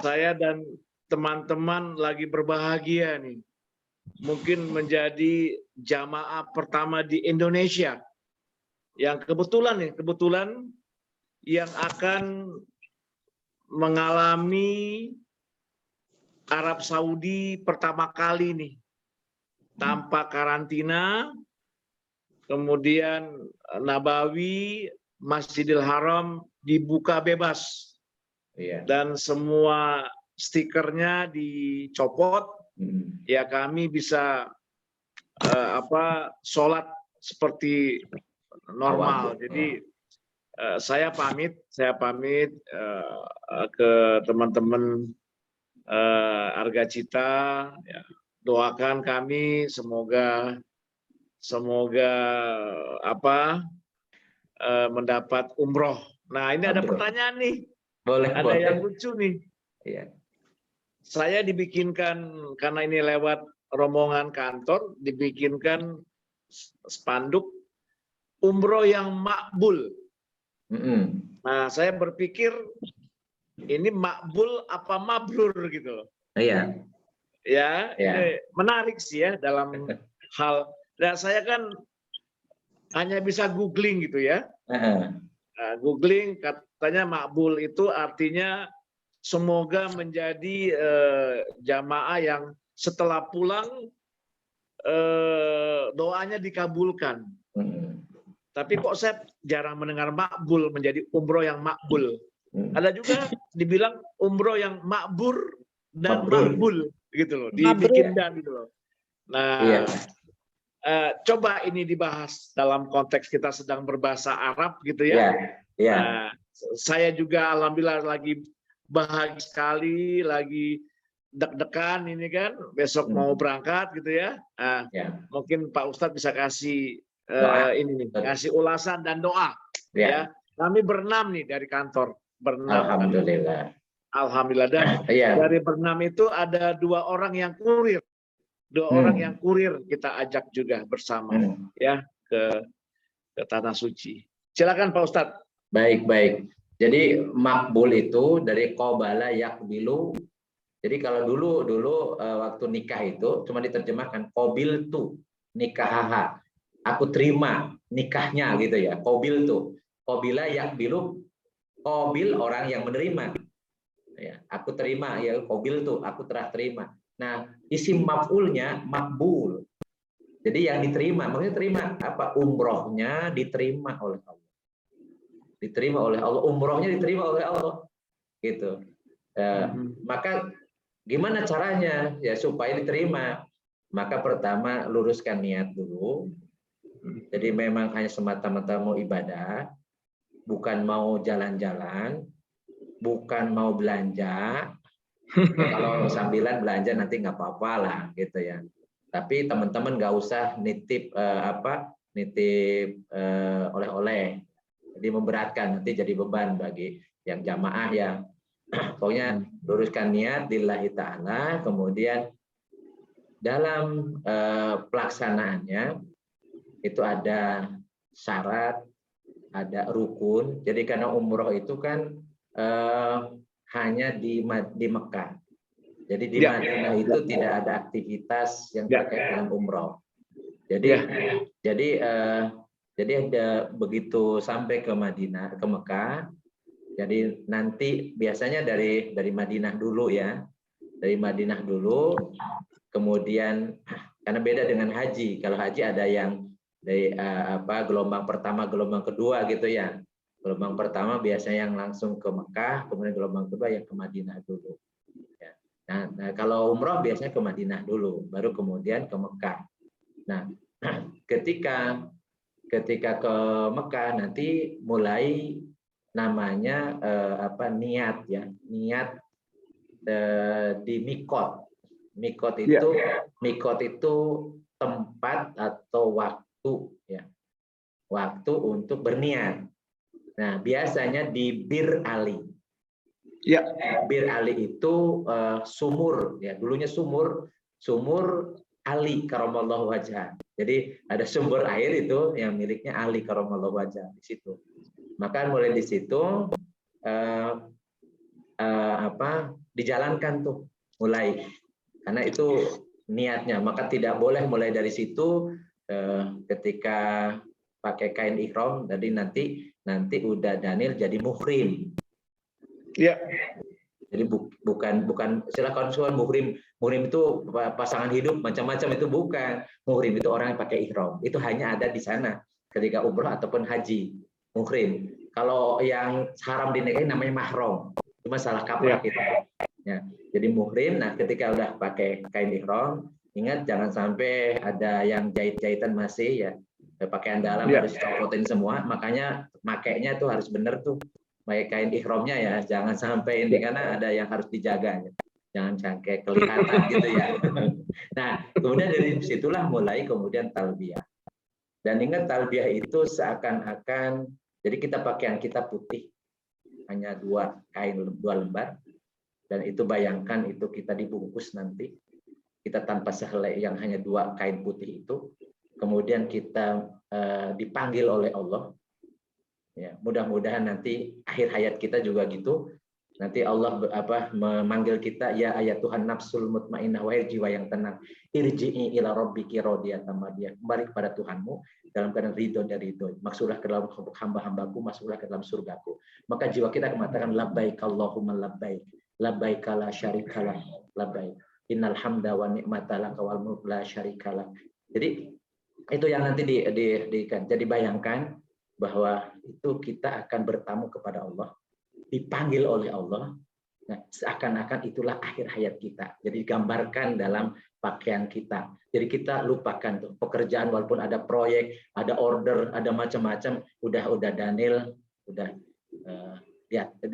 saya dan teman-teman lagi berbahagia nih. Mungkin menjadi jamaah pertama di Indonesia yang kebetulan yang akan mengalami Arab Saudi pertama kali nih tanpa karantina, kemudian Nabawi, Masjidil Haram dibuka bebas, dan semua stikernya dicopot, ya kami bisa sholat seperti normal. Jadi saya pamit ke teman-teman Arga Cita, ya, doakan kami semoga mendapat umroh. Nah ini ada pertanyaan nih, ada yang lucu nih. Iya. Saya dibikinkan karena ini lewat rombongan kantor, dibikinkan spanduk umroh yang makbul. Nah, saya berpikir ini makbul apa mabrur gitu. Iya. Ya, ini menarik sih ya dalam hal. Dan saya kan hanya bisa googling gitu ya. Nah, googling katanya makbul itu artinya semoga menjadi jamaah yang setelah pulang doanya dikabulkan. Tapi kok saya jarang mendengar makbul menjadi umroh yang makbul. Ada juga dibilang umroh yang makbur dan makbul gitu loh, dibikin dan gitu loh. Nah, coba ini dibahas dalam konteks kita sedang berbahasa Arab gitu ya. Nah, saya juga alhamdulillah lagi bahagia sekali, lagi deg-degan ini kan, besok mau berangkat gitu ya. Nah, mungkin Pak Ustadz bisa kasih ini nih, kasih ulasan dan doa. Ya, kami berenam nih dari kantor, berenam. Alhamdulillah. Dan dari berenam itu ada 2 orang yang kurir, 2 orang yang kurir kita ajak juga bersama ya ke tanah suci. Silakan Pak Ustadz. Baik. Jadi makbul itu dari qabala yakbilu. Jadi kalau dulu waktu nikah itu cuma diterjemahkan qabil tu nikahaha. Aku terima nikahnya gitu ya. Qabil tu. Qabila yakbilu, qabil orang yang menerima. Ya, aku terima ya, qabil tu, aku telah terima. Nah, isim maf'ulnya makbul. Jadi yang diterima, maksudnya terima apa? Umrohnya diterima oleh Allah. Diterima oleh Allah, umrohnya diterima oleh Allah. Gitu. Maka gimana caranya ya supaya diterima? Maka pertama luruskan niat dulu. Jadi memang hanya semata-mata mau ibadah, bukan mau jalan-jalan, bukan mau belanja. Kalau sambilan belanja nanti nggak apa-apa lah gitu ya. Tapi teman-teman nggak usah nitip nitip oleh-oleh. Jadi memberatkan, nanti jadi beban bagi yang jamaah ya. Pokoknya luruskan niat lillahi ta'ala, kemudian dalam pelaksanaannya itu ada syarat, ada rukun. Jadi karena umroh itu kan hanya di Mekah. Jadi di Madinah itu tidak ada aktivitas yang terkait dengan umroh. Jadi begitu sampai ke Madinah, ke Mekah, jadi nanti biasanya dari Madinah dulu ya, dari Madinah dulu, kemudian karena beda dengan haji. Kalau haji ada yang dari gelombang pertama, gelombang kedua gitu ya. Gelombang pertama biasanya yang langsung ke Mekah, kemudian gelombang kedua yang ke Madinah dulu. Ya. Nah, kalau umroh biasanya ke Madinah dulu, baru kemudian ke Mekah. Nah, ketika ke Mekah nanti mulai namanya niat ya, niat di mikot. Mikot itu tempat atau waktu ya, waktu untuk berniat. Nah, biasanya di Bir Ali. Ya, Bir Ali itu sumur ya, dulunya sumur Ali karamallahu wajhah. Jadi ada sumber air itu yang miliknya Ali karamallahu wajhah di situ. Maka mulai di situ dijalankan tuh mulai, karena itu niatnya. Maka tidak boleh mulai dari situ ketika pakai kain ihram, jadi nanti udah Daniel jadi muhrim. Ya. Jadi bukan silakan muhrim itu pasangan hidup macam-macam, itu bukan. Muhrim itu orang yang pakai ihram. Itu hanya ada di sana ketika umroh ataupun haji. Muhrim. Kalau yang haram dinikahi namanya mahram. Cuma salah kaprah gitu. Ya. Jadi muhrim. Nah, ketika udah pakai kain ihram, ingat jangan sampai ada yang jahit-jahitan masih ya. Pakaian dalam harus copotin semua, makanya makainya tuh harus bener tuh, pakai kain ihramnya ya, jangan sampai ini karena ada yang harus dijaga, jangan sampai kelihatan gitu ya. Nah, kemudian dari situlah mulai kemudian talbiyah. Dan ingat talbiyah itu seakan-akan, jadi kita pakaian kita putih, hanya 2 lembar, dan itu bayangkan itu kita dibungkus nanti, kita tanpa sehelai yang hanya 2 kain putih itu. Kemudian kita dipanggil oleh Allah. Ya, mudah-mudahan nanti akhir hayat kita juga gitu. Nanti Allah memanggil kita, ya ayat Tuhan nafsul mutmainnah, wahai jiwa yang tenang, irji'i ila rabbiki radiyatan mardiyah, kembali kepada Tuhanmu dalam keadaan ridho dan ridho. Masuklah ke dalam hamba-hambaku, masuklah ke dalam surgaku. Maka jiwa kita mengatakan labbaik Allahumma labbaik, labbaik la syarika lak, labbaik. Innal hamda wa ni'mata laka wal mulk la syarika lak. Jadi itu yang nanti jadi bayangkan bahwa itu kita akan bertamu kepada Allah, dipanggil oleh Allah. Nah, seakan-akan itulah akhir hayat kita. Jadi gambarkan dalam pakaian kita. Jadi kita lupakan tuh pekerjaan, walaupun ada proyek, ada order, ada macam-macam, udah Daniel, udah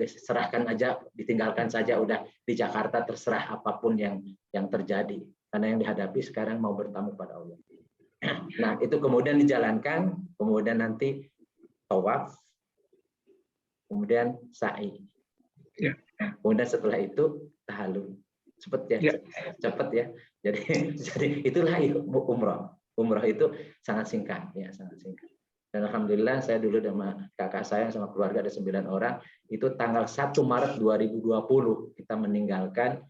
serahkan aja, ditinggalkan saja, udah di Jakarta terserah apapun yang terjadi. Karena yang dihadapi sekarang mau bertamu pada Allah. Nah, itu kemudian dijalankan, kemudian nanti tawaf, kemudian sa'i. Ya. Kemudian setelah itu tahallul. Cepet ya, cepet ya. Jadi itulah umroh. Umroh itu sangat singkat ya, sangat singkat. Dan alhamdulillah saya dulu sama kakak saya sama keluarga ada 9 orang, itu tanggal 1 Maret 2020 kita meninggalkan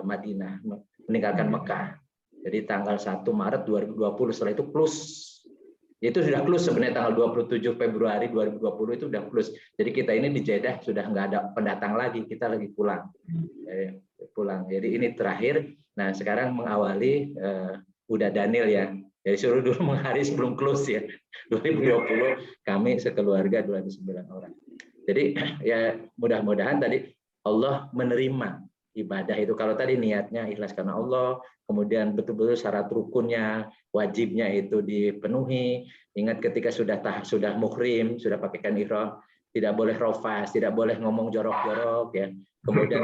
Madinah, meninggalkan Mekah. Jadi tanggal 1 Maret 2020, setelah itu plus. Itu sudah plus sebenarnya tanggal 27 Februari 2020 itu sudah plus. Jadi kita ini di Jeddah sudah nggak ada pendatang lagi, kita lagi pulang. Jadi ini terakhir. Nah, sekarang mengawali udah Daniel ya. Jadi suruh dulu menghari sebelum close ya. 2020 kami sekeluarga 29 orang. Jadi ya mudah-mudahan tadi Allah menerima ibadah itu. Kalau tadi niatnya ikhlas karena Allah, kemudian betul-betul syarat rukunnya, wajibnya itu dipenuhi. Ingat ketika sudah muhrim, sudah pakaikan ihram, tidak boleh rofas, tidak boleh ngomong jorok-jorok ya. Kemudian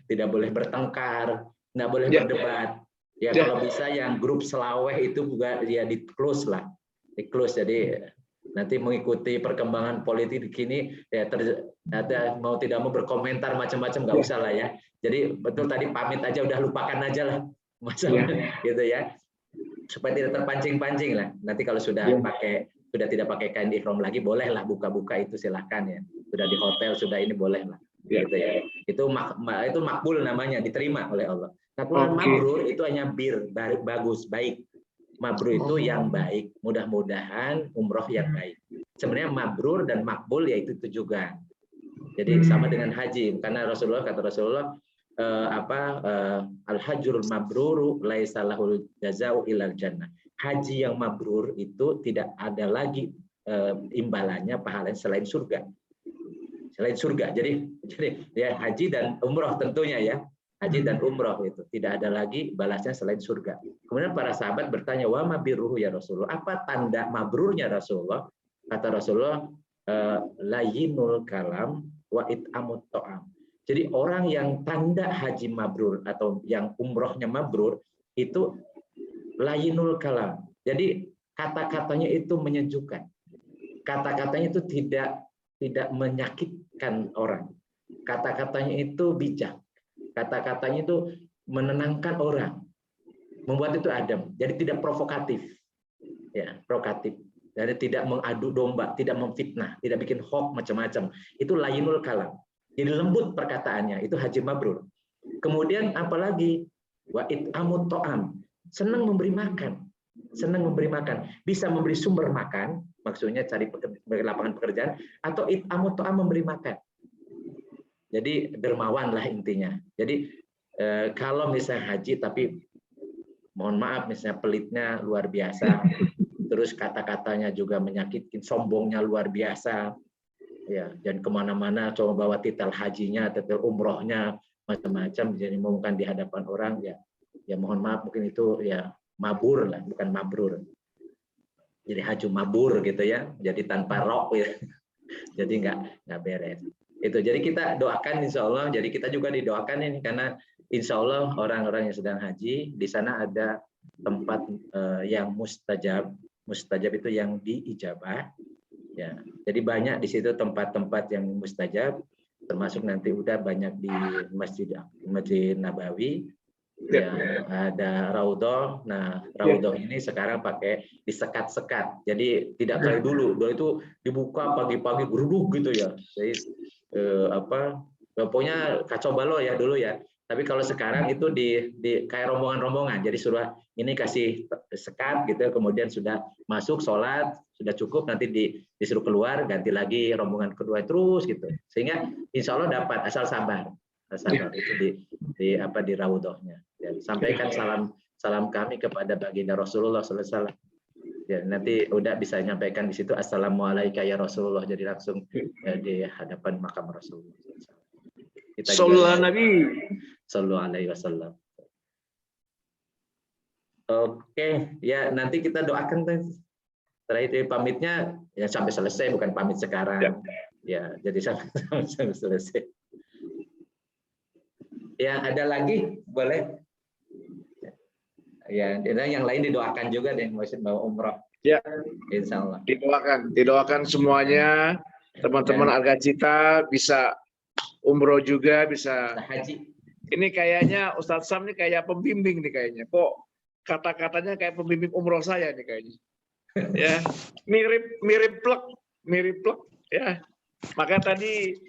tidak boleh bertengkar, tidak boleh berdebat. Ya kalau bisa yang grup selaweh itu juga ya di close lah. Di close, jadi nanti mengikuti perkembangan politik kini ya ada mau tidak mau berkomentar macam-macam nggak usah lah ya. Jadi betul tadi pamit aja udah lupakan aja lah masalah gitu ya. Supaya tidak terpancing-pancing lah. Nanti kalau sudah tidak pakai kain ihram lagi bolehlah buka-buka itu silahkan ya. Sudah di hotel sudah ini boleh lah. Gitu ya. Itu makbul namanya, diterima oleh Allah. Nah, mabrur itu hanya bagus, baik. Mabrur itu yang baik. Mudah-mudahan umroh yang baik. Sebenarnya mabrur dan makbul yaitu itu juga. Jadi sama dengan haji, karena kata Rasulullah al-hajjul mabruru laisa lahul jazaa'u illal jannah. Haji yang mabrur itu tidak ada lagi imbalannya pahalanya selain surga. Selain surga. Jadi ya haji dan umroh tentunya ya. Haji dan umroh itu tidak ada lagi balasnya selain surga. Kemudian para sahabat bertanya, wa mabirruhu ya Rasulullah, apa tanda mabrurnya Rasulullah? Kata Rasulullah, layyinul kalam wa it'amut ta'am. Jadi orang yang tanda haji mabrur atau yang umrohnya mabrur itu layyinul kalam. Jadi kata-katanya itu menyejukkan. Kata-katanya itu tidak menyakitkan orang. Kata-katanya itu bijak. Kata-katanya itu menenangkan orang, membuat itu adem. Jadi tidak provokatif, ya provokatif. Jadi tidak mengadu domba, tidak memfitnah, tidak bikin hoax macam-macam. Itu layyinul kalam. Jadi lembut perkataannya. Itu haji mabrur. Kemudian apalagi wa it'amut ta'am, senang memberi makan, senang memberi makan. Bisa memberi sumber makan, maksudnya cari lapangan pekerjaan, atau it'amut ta'am memberi makan. Jadi dermawan lah intinya. Jadi kalau misalnya haji tapi mohon maaf misalnya pelitnya luar biasa, terus kata-katanya juga menyakitin, sombongnya luar biasa, ya dan kemana-mana coba bawa titel hajinya, titel umrohnya macam-macam, jadi mengumumkan di hadapan orang ya mohon maaf mungkin itu ya mabur lah, bukan mabrur. Jadi haji mabur gitu ya, jadi tanpa rok ya. Jadi nggak beres. Itu jadi kita doakan insya Allah. Jadi kita juga didoakan ini karena insya Allah orang-orang yang sedang haji di sana ada tempat yang mustajab. Mustajab itu yang diijabah. Ya, jadi banyak di situ tempat-tempat yang mustajab. Termasuk nanti udah banyak di Masjid Nabawi. Ya, ada raudhah. Nah, raudhah ini sekarang pakai disekat-sekat. Jadi tidak kayak dulu. Dulu itu dibuka pagi-pagi geruduk gitu ya. Jadi pokoknya kacau balau ya dulu ya. Tapi kalau sekarang itu di kayak rombongan-rombongan. Jadi sudah ini kasih sekat gitu, kemudian sudah masuk sholat, sudah cukup, nanti disuruh keluar, ganti lagi rombongan kedua terus gitu. Sehingga insya Allah dapat asal sabar. Sabar itu di raudhahnya. Ya, sampaikan salam kami kepada baginda Rasulullah sallallahu alaihi wasallam. Ya, nanti udah bisa nyampaikan di situ assalamualaikum ya Rasulullah, jadi langsung di hadapan makam Rasulullah. Kita Sallallahu Nabi sallallahu alaihi wasallam. Oke, ya nanti kita doakan terakhir pamitnya ya sampai selesai, bukan pamit sekarang. Ya, jadi sampai selesai. Ya, ada lagi boleh. Ya, yang lain didoakan juga deh mau umroh. Ya, insya Allah. Didoakan semuanya. Teman-teman Arga Cita bisa umroh juga, bisa haji. Ini kayaknya Ustadz Sam ini kayak pembimbing nih kayaknya. Kok kata-katanya kayak pembimbing umroh saya nih kayaknya. Ya, mirip plek ya. Maka tadi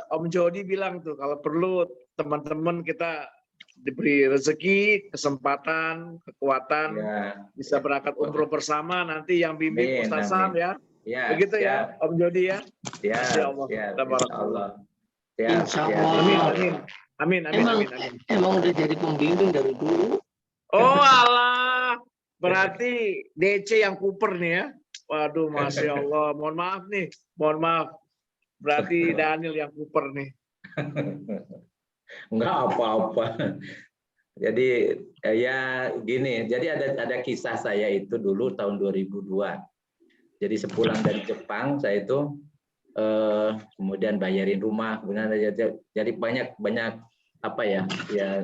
Om Jody bilang tuh kalau perlu teman-teman kita diberi rezeki, kesempatan, kekuatan, bisa berangkat umroh bersama, nanti yang bimbing Ustaz Sam ya. Begitu ya Om Jody ya. Insya Allah. Amin. Emang udah jadi pembimbing dari dulu. Oh alah, berarti DC yang Cooper nih ya. Waduh, Masya Allah. Mohon maaf nih, Berarti Daniel yang Cooper nih. Enggak apa-apa. Jadi ya gini, jadi ada kisah saya itu dulu tahun 2002. Jadi sepulang dari Jepang saya itu kemudian bayarin rumah, kemudian jadi banyak apa ya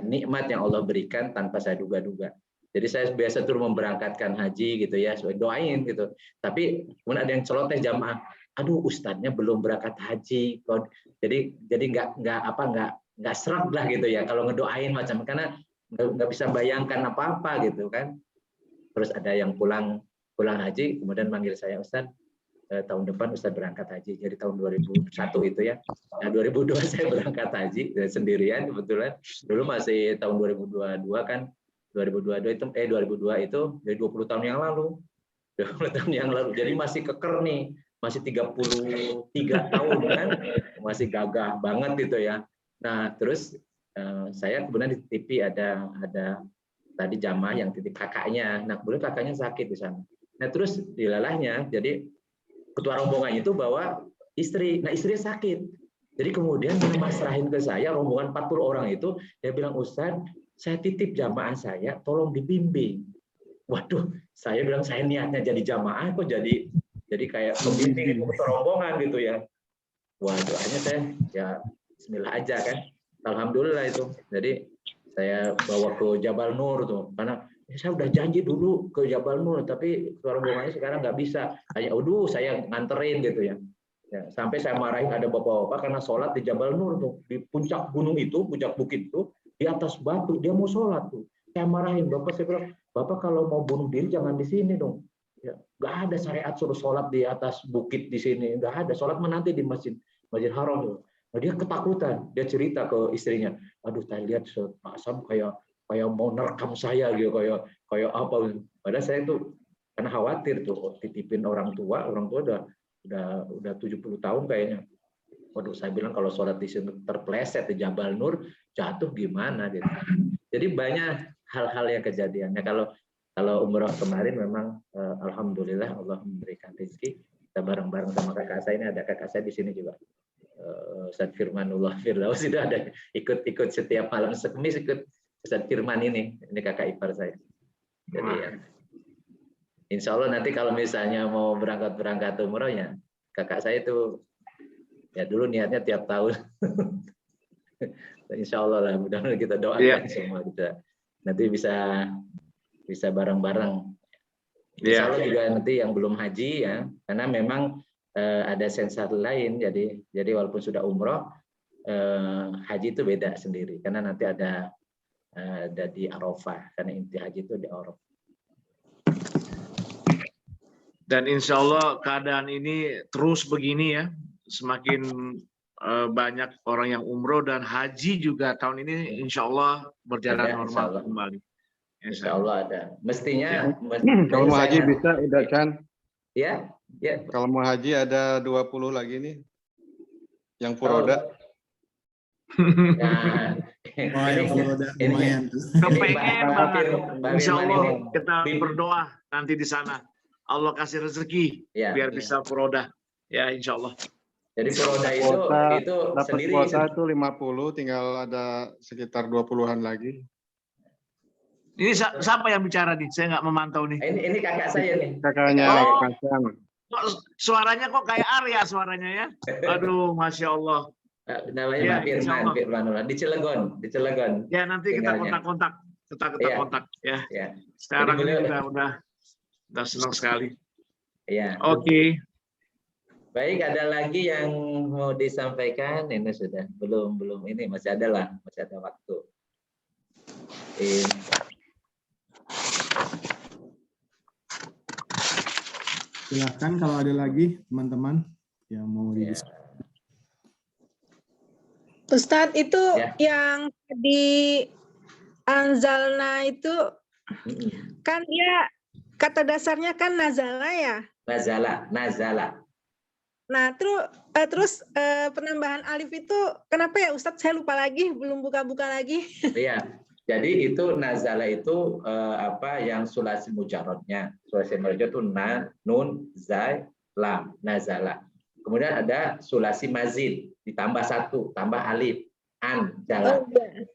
nikmat yang Allah berikan tanpa saya duga-duga. Jadi saya biasa tuh memberangkatkan haji gitu ya, doain gitu. Tapi kemudian ada yang celoteh jamaah, aduh ustadznya belum berangkat haji, jadi nggak serap lah gitu ya kalau ngedoain macam, karena nggak bisa bayangkan apa-apa gitu kan. Terus ada yang pulang haji, kemudian manggil saya, Ustadz, tahun depan Ustadz berangkat haji. Jadi tahun 2001 itu ya. Nah, 2002 saya berangkat haji sendirian kebetulan. Dulu masih tahun 2022 kan. 2002 itu jadi 20 tahun yang lalu. 20 tahun yang lalu. Jadi masih keker nih. Masih 33 tahun kan. Masih gagah banget gitu ya. Nah, terus saya kemudian di TV ada tadi jamaah yang titip kakaknya. Nah, kemudian kakaknya sakit di sana. Nah, terus dilalahnya, jadi ketua rombongan itu bawa istri. Nah, istrinya sakit. Jadi kemudian masrahin ke saya, rombongan 40 orang itu, dia bilang, Ustadz, saya titip jamaah saya, tolong dibimbing. Waduh, saya bilang, saya niatnya jadi jamaah, kok jadi kayak pembimbing ketua rombongan gitu ya. Waduh, akhirnya saya, ya bismillah aja kan. Alhamdulillah itu. Jadi saya bawa ke Jabal Nur tuh, karena saya udah janji dulu ke Jabal Nur, tapi ketua rombongannya sekarang nggak bisa. Hanya, saya nganterin gitu ya. Sampai saya marahin ada bapak-bapak karena sholat di Jabal Nur tuh, di puncak gunung itu, puncak bukit itu, di atas batu dia mau sholat tuh. Saya marahin bapak, saya bilang, bapak kalau mau bunuh diri jangan di sini dong. Ya, nggak ada syariat suruh sholat di atas bukit di sini, nggak ada. Sholat menanti di masjid Haram tuh. Nah, dia ketakutan, dia cerita ke istrinya, aduh saya lihat Pak Sam kayak mau nerekam saya gitu, kayak apa. Padahal saya tuh karena khawatir tuh titipin orang tua udah 70 tahun kayaknya. Waduh, saya bilang kalau sholat di sini terpleset di Jabal Nur jatuh gimana gitu. Jadi banyak hal-hal yang kejadiannya. Kalau umroh kemarin memang alhamdulillah Allah memberikan rezeki. Kita bareng-bareng sama kakak saya, ini ada kakak saya di sini juga. Ustadz Firmanullah Firdaus itu ada ikut setiap malam Sekemis, ikut Ustadz Firman ini kakak ipar saya. Jadi ya, insya Allah nanti kalau misalnya mau berangkat umroh ya, kakak saya itu ya dulu niatnya tiap tahun. Insya Allah lah, mudah-mudahan kita doakan semua kita nanti bisa bareng-bareng. Insya Allah juga nanti yang belum haji ya, karena memang ada sensasi lain, jadi walaupun sudah umroh, haji itu beda sendiri, karena nanti ada di Arafah, karena inti haji itu di Arafah. Dan insya Allah keadaan ini terus begini ya, semakin banyak orang yang umroh dan haji juga tahun ini insya Allah berjalan normal kembali. Insya Allah ada. Mestinya. Kalau mau haji bisa, udah kan? Ya. Kalau mau haji ada 20 lagi nih, yang Furoda. Nah, kepengen banget. Insya Allah kita berdoa nanti di sana. Allah kasih rezeki biar bisa Furoda. Ya, insya Allah. Jadi Furoda itu dapat sendiri. Kuota itu 50, tinggal ada sekitar 20-an lagi. Ini siapa yang bicara nih? Saya nggak memantau nih. Ini kakak saya nih. Kakaknya Kasam. Suaranya kok kayak Arya suaranya ya? Aduh, masya Allah. Namanya Pak Firman di Cilegon. Ya nanti kita kontak-kontak, kontak ya. Sekarang ini udah senang sekali. Iya. Oke. Baik, ada lagi yang mau disampaikan? Ini sudah belum ini masih ada waktu. Silakan kalau ada lagi teman-teman yang mau diskusi. Ustadz itu yang di Anzalna itu kan dia kata dasarnya kan nazala ya? Nazala. Nah, terus penambahan alif itu kenapa ya Ustadz? Saya lupa lagi, belum buka-buka lagi. Iya. Jadi itu nazala itu yang sulasi mujarrodnya. Sulasi mujarrod itu nun, zai, lam, nazala. Kemudian ada sulasi mazid, ditambah 1, tambah alif. Anjala.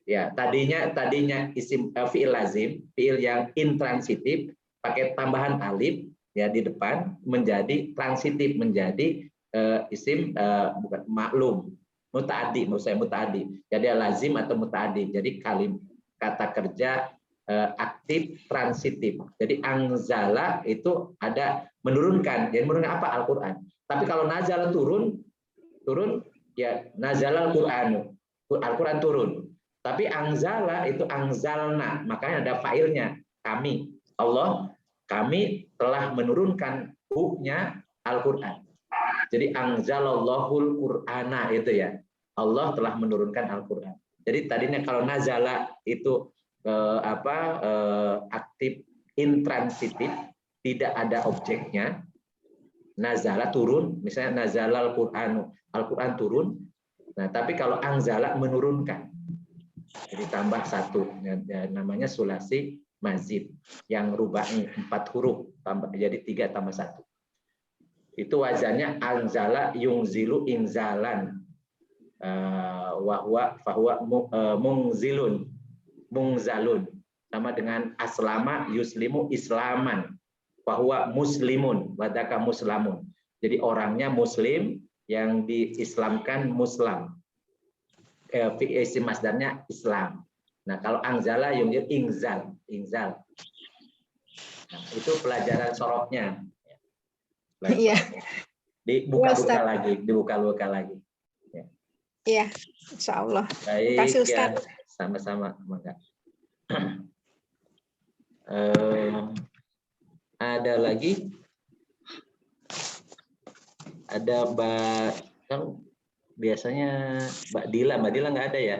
Ya, tadinya isim fiil lazim, fiil yang intransitif pakai tambahan alif ya di depan menjadi transitif, menjadi isim bukan maklum, mutaaddi, maksud saya mutaaddi. Jadi lazim atau mutaaddi. Jadi kata kerja aktif transitif. Jadi anzala itu ada menurunkan. Jadi menurunkan apa? Al-Qur'an. Tapi kalau nazala turun ya nazala Al-Qur'an. Al-Qur'an turun. Tapi anzala itu anzalna, makanya ada failnya. Kami, Allah, kami telah menurunkan hu-nya Al-Qur'an. Jadi anzalallahul Qur'ana itu ya. Allah telah menurunkan Al-Qur'an. Jadi tadinya kalau nazala itu aktif intransitif, tidak ada objeknya. Nazala turun, misalnya nazala Al-Qur'an, Al-Qur'an turun. Nah, tapi kalau anzala menurunkan. Jadi tambah satu, namanya sulasi mazid yang rubai 4 huruf tambah jadi 3 tambah 1. Itu wazannya anzala yungzilu inzalan. Fahuwa mungzalun, sama dengan aslama yuslimu islaman, bahwa muslimun wadaka muslamun. Jadi orangnya muslim, yang diislamkan muslim. Isim masdarnya Islam. Nah, kalau anzala yungzil ingzal. Nah, itu pelajaran sorofnya. Iya. Dibuka-buka lagi. Iya, insya Allah. Baik, Kasih Ustaz. Ya, sama-sama. Ada lagi? Ada kan biasanya Mbak Dila nggak ada ya?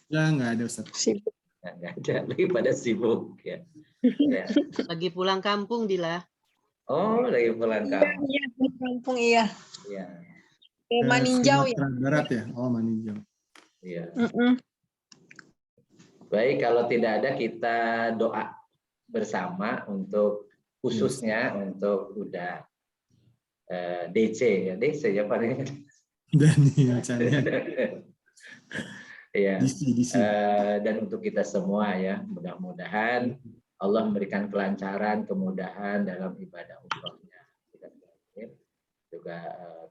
Ya, nggak ada Ustaz. Sibuk. Nggak ada, lagi pada sibuk ya. Lagi pulang kampung, Dila. Oh, lagi pulang kampung. Iya, di kampung iya. Iya. Maninjau ya. Sumatera Barat ya? Oh, Maninjau. Iya. Baik, kalau tidak ada kita doa bersama untuk khususnya untuk udah DC ya, DC ya paling. Daniel Cahaya. Ya. DC. Dan untuk kita semua ya, mudah-mudahan Allah memberikan kelancaran, kemudahan dalam ibadah umrohnya. Juga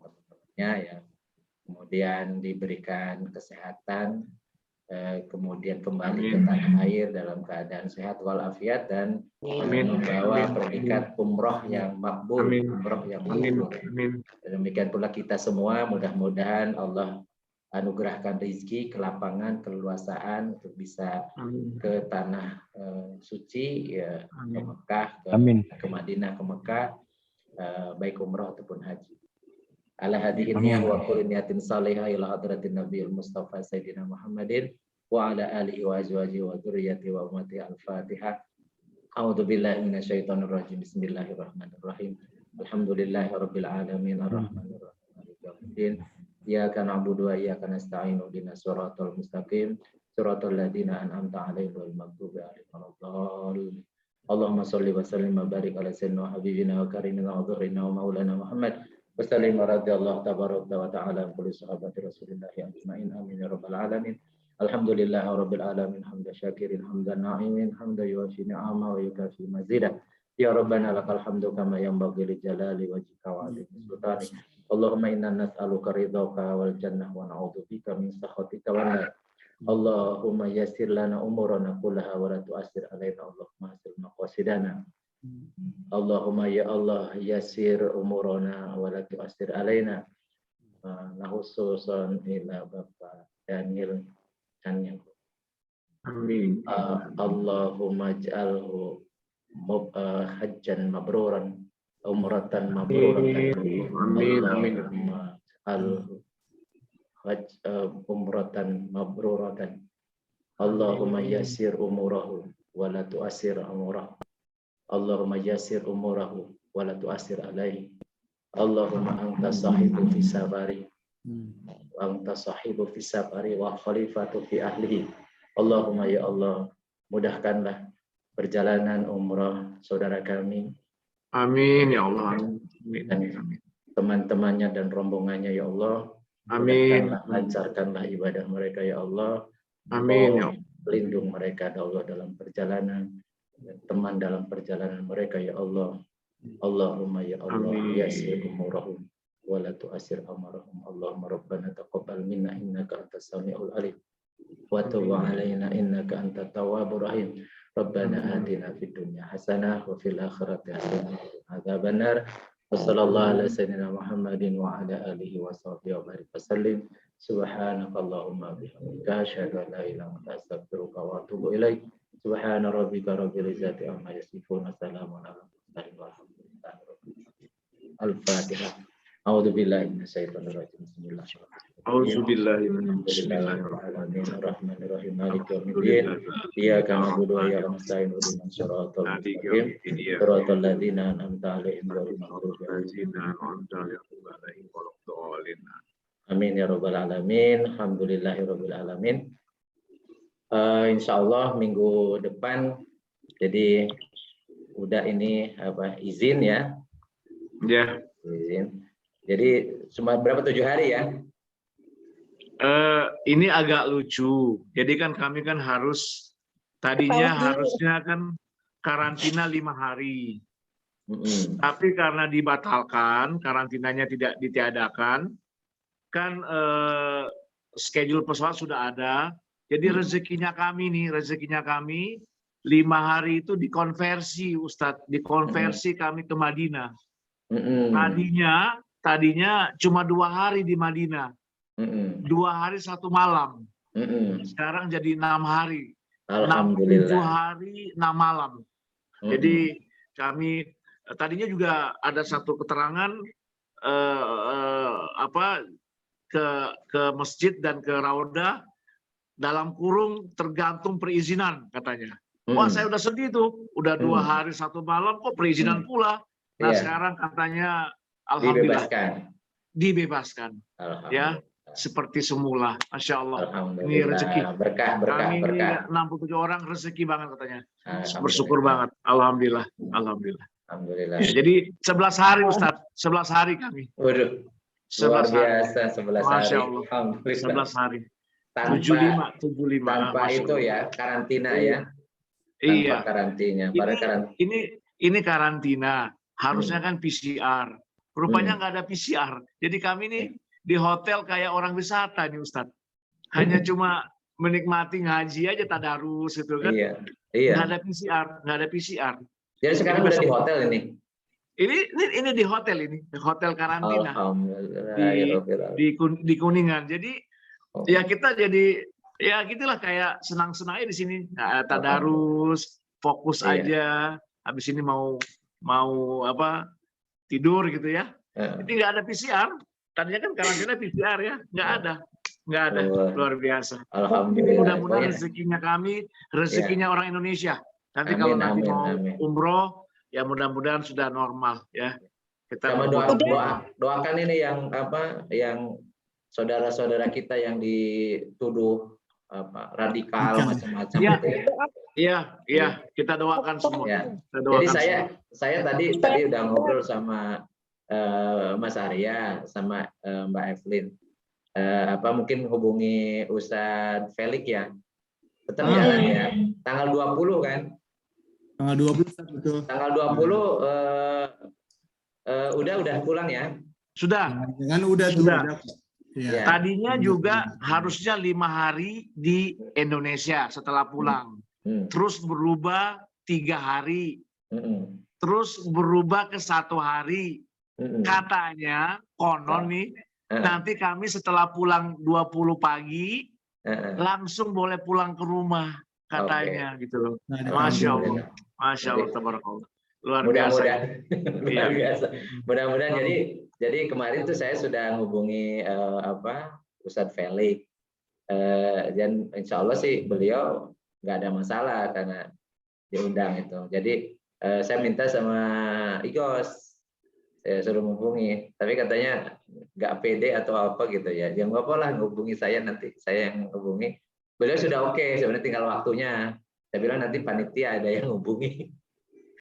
teman-temannya ya, kemudian diberikan kesehatan, kemudian kembali ke tanah air dalam keadaan sehat walafiat dan membawa predikat umroh yang makbul, umroh yang makbul. Demikian pula kita semua, mudah-mudahan Allah anugerahkan rezeki, kelapangan, keleluasaan untuk bisa ke tanah suci ya, ke Mekah, ke Madinah, ke Mekah, baik umroh ataupun haji. Ala hadihin wa kulli niyatin salihah ila hadratin nabiyil mustafa sayyidina Muhammadin wa ala alihi wa azwajihi wa dzurriyyati wa ummati al-Fatihah. A'udzu billahi minasyaitonir rajim. Bismillahirrahmanirrahim. Alhamdulillahirabbil alamin arrahmanir rahim maliki yaumiddin. Iyyaka na'budu wa iyyaka nasta'in ihdinas siratal mustaqim siratal ladzina an'amta 'alaihim ghairil maghdubi 'alaihim waladdallin. Allahumma shalli wa sallim wa barik ala sayyidina wa habibina wa karimina wa dhurrina wa maulana Muhammad wa sallim radhiyallahu tabaraka wa ta'ala kulli sahabati Rasulillah ajma'in amin ya rabbal alamin. Alhamdulillahi rabbil alamin hamdan syakirin hamdan na'imin hamdan yuwafi ni'ama wa yukafi mazidah. Ya Rabbana lakal hamdu kama yanbaghi li jalali wajhika wa 'azimi sultanik. Allahumma inna nas'aluka ridhaka wal jannah wa na'udzubika min sakhatika wan nar. Allahumma yassir lana umurana kullaha wa la tu'assir alaina. Allahumma hasil maqasidana. Allahumma ya Allah yassir umurana wa la tu'assir alaina. Khususan ila Bapak Daniel Cahaya. Amin. Allahumma ij'alhu hajjan mabruran, umratan mabruran. Amin. Al-hajj umratan mabruratan. Allahumma yassir umurahu wa la tu'assir umurahu. Allahumma yassir umurahu wa la tu'assir alaihi. Allahumma anta sahibu fi safari wa anta sahibu fi safari wa khalifatu fi ahlihi. Allahumma ya Allah, mudahkanlah perjalanan umrah saudara kami. Amin ya Allah. Dan teman-temannya dan rombongannya ya Allah. Amin. Lancarkanlah ibadah mereka ya Allah. Amin ya Allah. Lindung mereka ya Allah dalam perjalanan, teman dalam perjalanan mereka ya Allah. Allahumma ya Allah, yassir umurahum wa la tu'assir amarahum. Allahumma rabbana taqabbal minna innaka antas samiul alim wa tub 'alaina innaka antat tawwabur rahim. Rabbana atina fid dunya hasanah wa fil akhirati hasanah wa qina adzabannar. Wassallallahu ala sayyidina Muhammadin wa ala alihi wa sahbihi wa barik wasallim. Subhanakallahumma bihamdika asyhadu an la ilaha illa anta astaghfiruka wa atubu ilaik. Subhana rabbika rabbil izzati amma yasifun wa salamun ala mursalin walhamdulillahi rabbil alamin. Al-Fatihah. A'udzu billahi minasyaitonir rajim. Bismillahirrahmanirrahim. Auzubillahi Bismillahirrahmanirrahim. Rahmanirrahim. Maliki yaumiddin. Iyyaka na'budu wa iyyaka nasta'in. Ihdinas siratal mustaqim. Siratal ladzina an'amta 'alaihim ghairil maghdubi 'alaihim waladdallin. Amin ya rabbal alamin. Alhamdulillahirabbil alamin. Insyaallah minggu depan jadi udah ini izin ya. Ya. Izin. Jadi cuma berapa 7 hari ya? Ini agak lucu. Jadi kan kami kan harusnya kan karantina 5 hari. Tapi karena dibatalkan, karantinanya tidak ditiadakan, kan schedule pesawat sudah ada. Jadi rezekinya kami 5 hari itu dikonversi, Ustadz, dikonversi kami ke Madinah. Tadinya cuma 2 hari di Madinah, 2 hari 1 malam. Sekarang jadi 6 hari, 7 hari 6 malam. Jadi kami tadinya juga ada satu keterangan ke masjid dan ke Raudah dalam kurung tergantung perizinan katanya. Wah, saya udah sedih tuh, udah 2 hari 1 malam kok perizinan pula. Nah sekarang katanya alhamdulillah dibebaskan. Ya, seperti semula. Masya Allah. Ini rezeki. Berkah. Kami ini 67 orang rezeki banget katanya. Bersyukur banget. Alhamdulillah. Alhamdulillah. Jadi 11 hari Ustadz. 11 hari kami. Waduh. Luar biasa 11 hari. Masya Allah. 11 hari. Tanpa 75. Tanpa itu ya, karantina ya. Iya. Karantina. Ini karantina. Harusnya kan PCR. Rupanya nggak ada PCR. Jadi kami ini di hotel kayak orang wisata nih Ustadz. Hanya cuma menikmati ngaji aja tadarus gitu kan. Iya. Nggak ada PCR. Jadi sekarang udah di hotel ini. Ini di hotel ini, di hotel karantina. Alhamdulillah. Di Kuningan. Jadi ya kita jadi ya gitulah kayak senang-senang aja di sini. Nah, tadarus, fokus aja. Habis ini mau tidur gitu ya. Jadi nggak ada PCR. Tadinya kan karantina PCR ya, nggak ada. Luar biasa. Alhamdulillah. Mudah-mudahan rezekinya kami, rezekinya orang Indonesia. Nanti kalau nanti mau umroh, ya mudah-mudahan sudah normal ya. Kita doakan ini yang saudara-saudara kita yang dituduh radikal macam-macam gitu ya. Iya, kita doakan semua. Ya. Jadi saya tadi udah ngobrol sama Mas Arya sama Mbak Evelyn. Mungkin hubungi Ustadz Felix ya. Tetap jalan ya. Tanggal 20 kan? Tanggal 20 betul. Tanggal 20 udah pulang ya? Sudah. Jangan udah. Ya. Tadinya juga harusnya 5 hari di Indonesia setelah pulang. Terus berubah 3 hari. Terus berubah ke 1 hari. Katanya konon nih nanti kami setelah pulang 20 pagi langsung boleh pulang ke rumah katanya gitu loh. Masya Allah. Masya Allah, tabarakallah. Luar biasa. Mudah-mudahan jadi kemarin tuh saya sudah hubungi Ustadz Felix dan insya Allah sih beliau nggak ada masalah karena diundang itu. Jadi saya minta sama Igos, saya suruh menghubungi, tapi katanya nggak pede atau apa gitu ya. Jangan apa-apa lah menghubungi saya, nanti saya yang menghubungi. Beliau sudah oke, sebenarnya tinggal waktunya. Saya bilang nanti panitia ada yang menghubungi.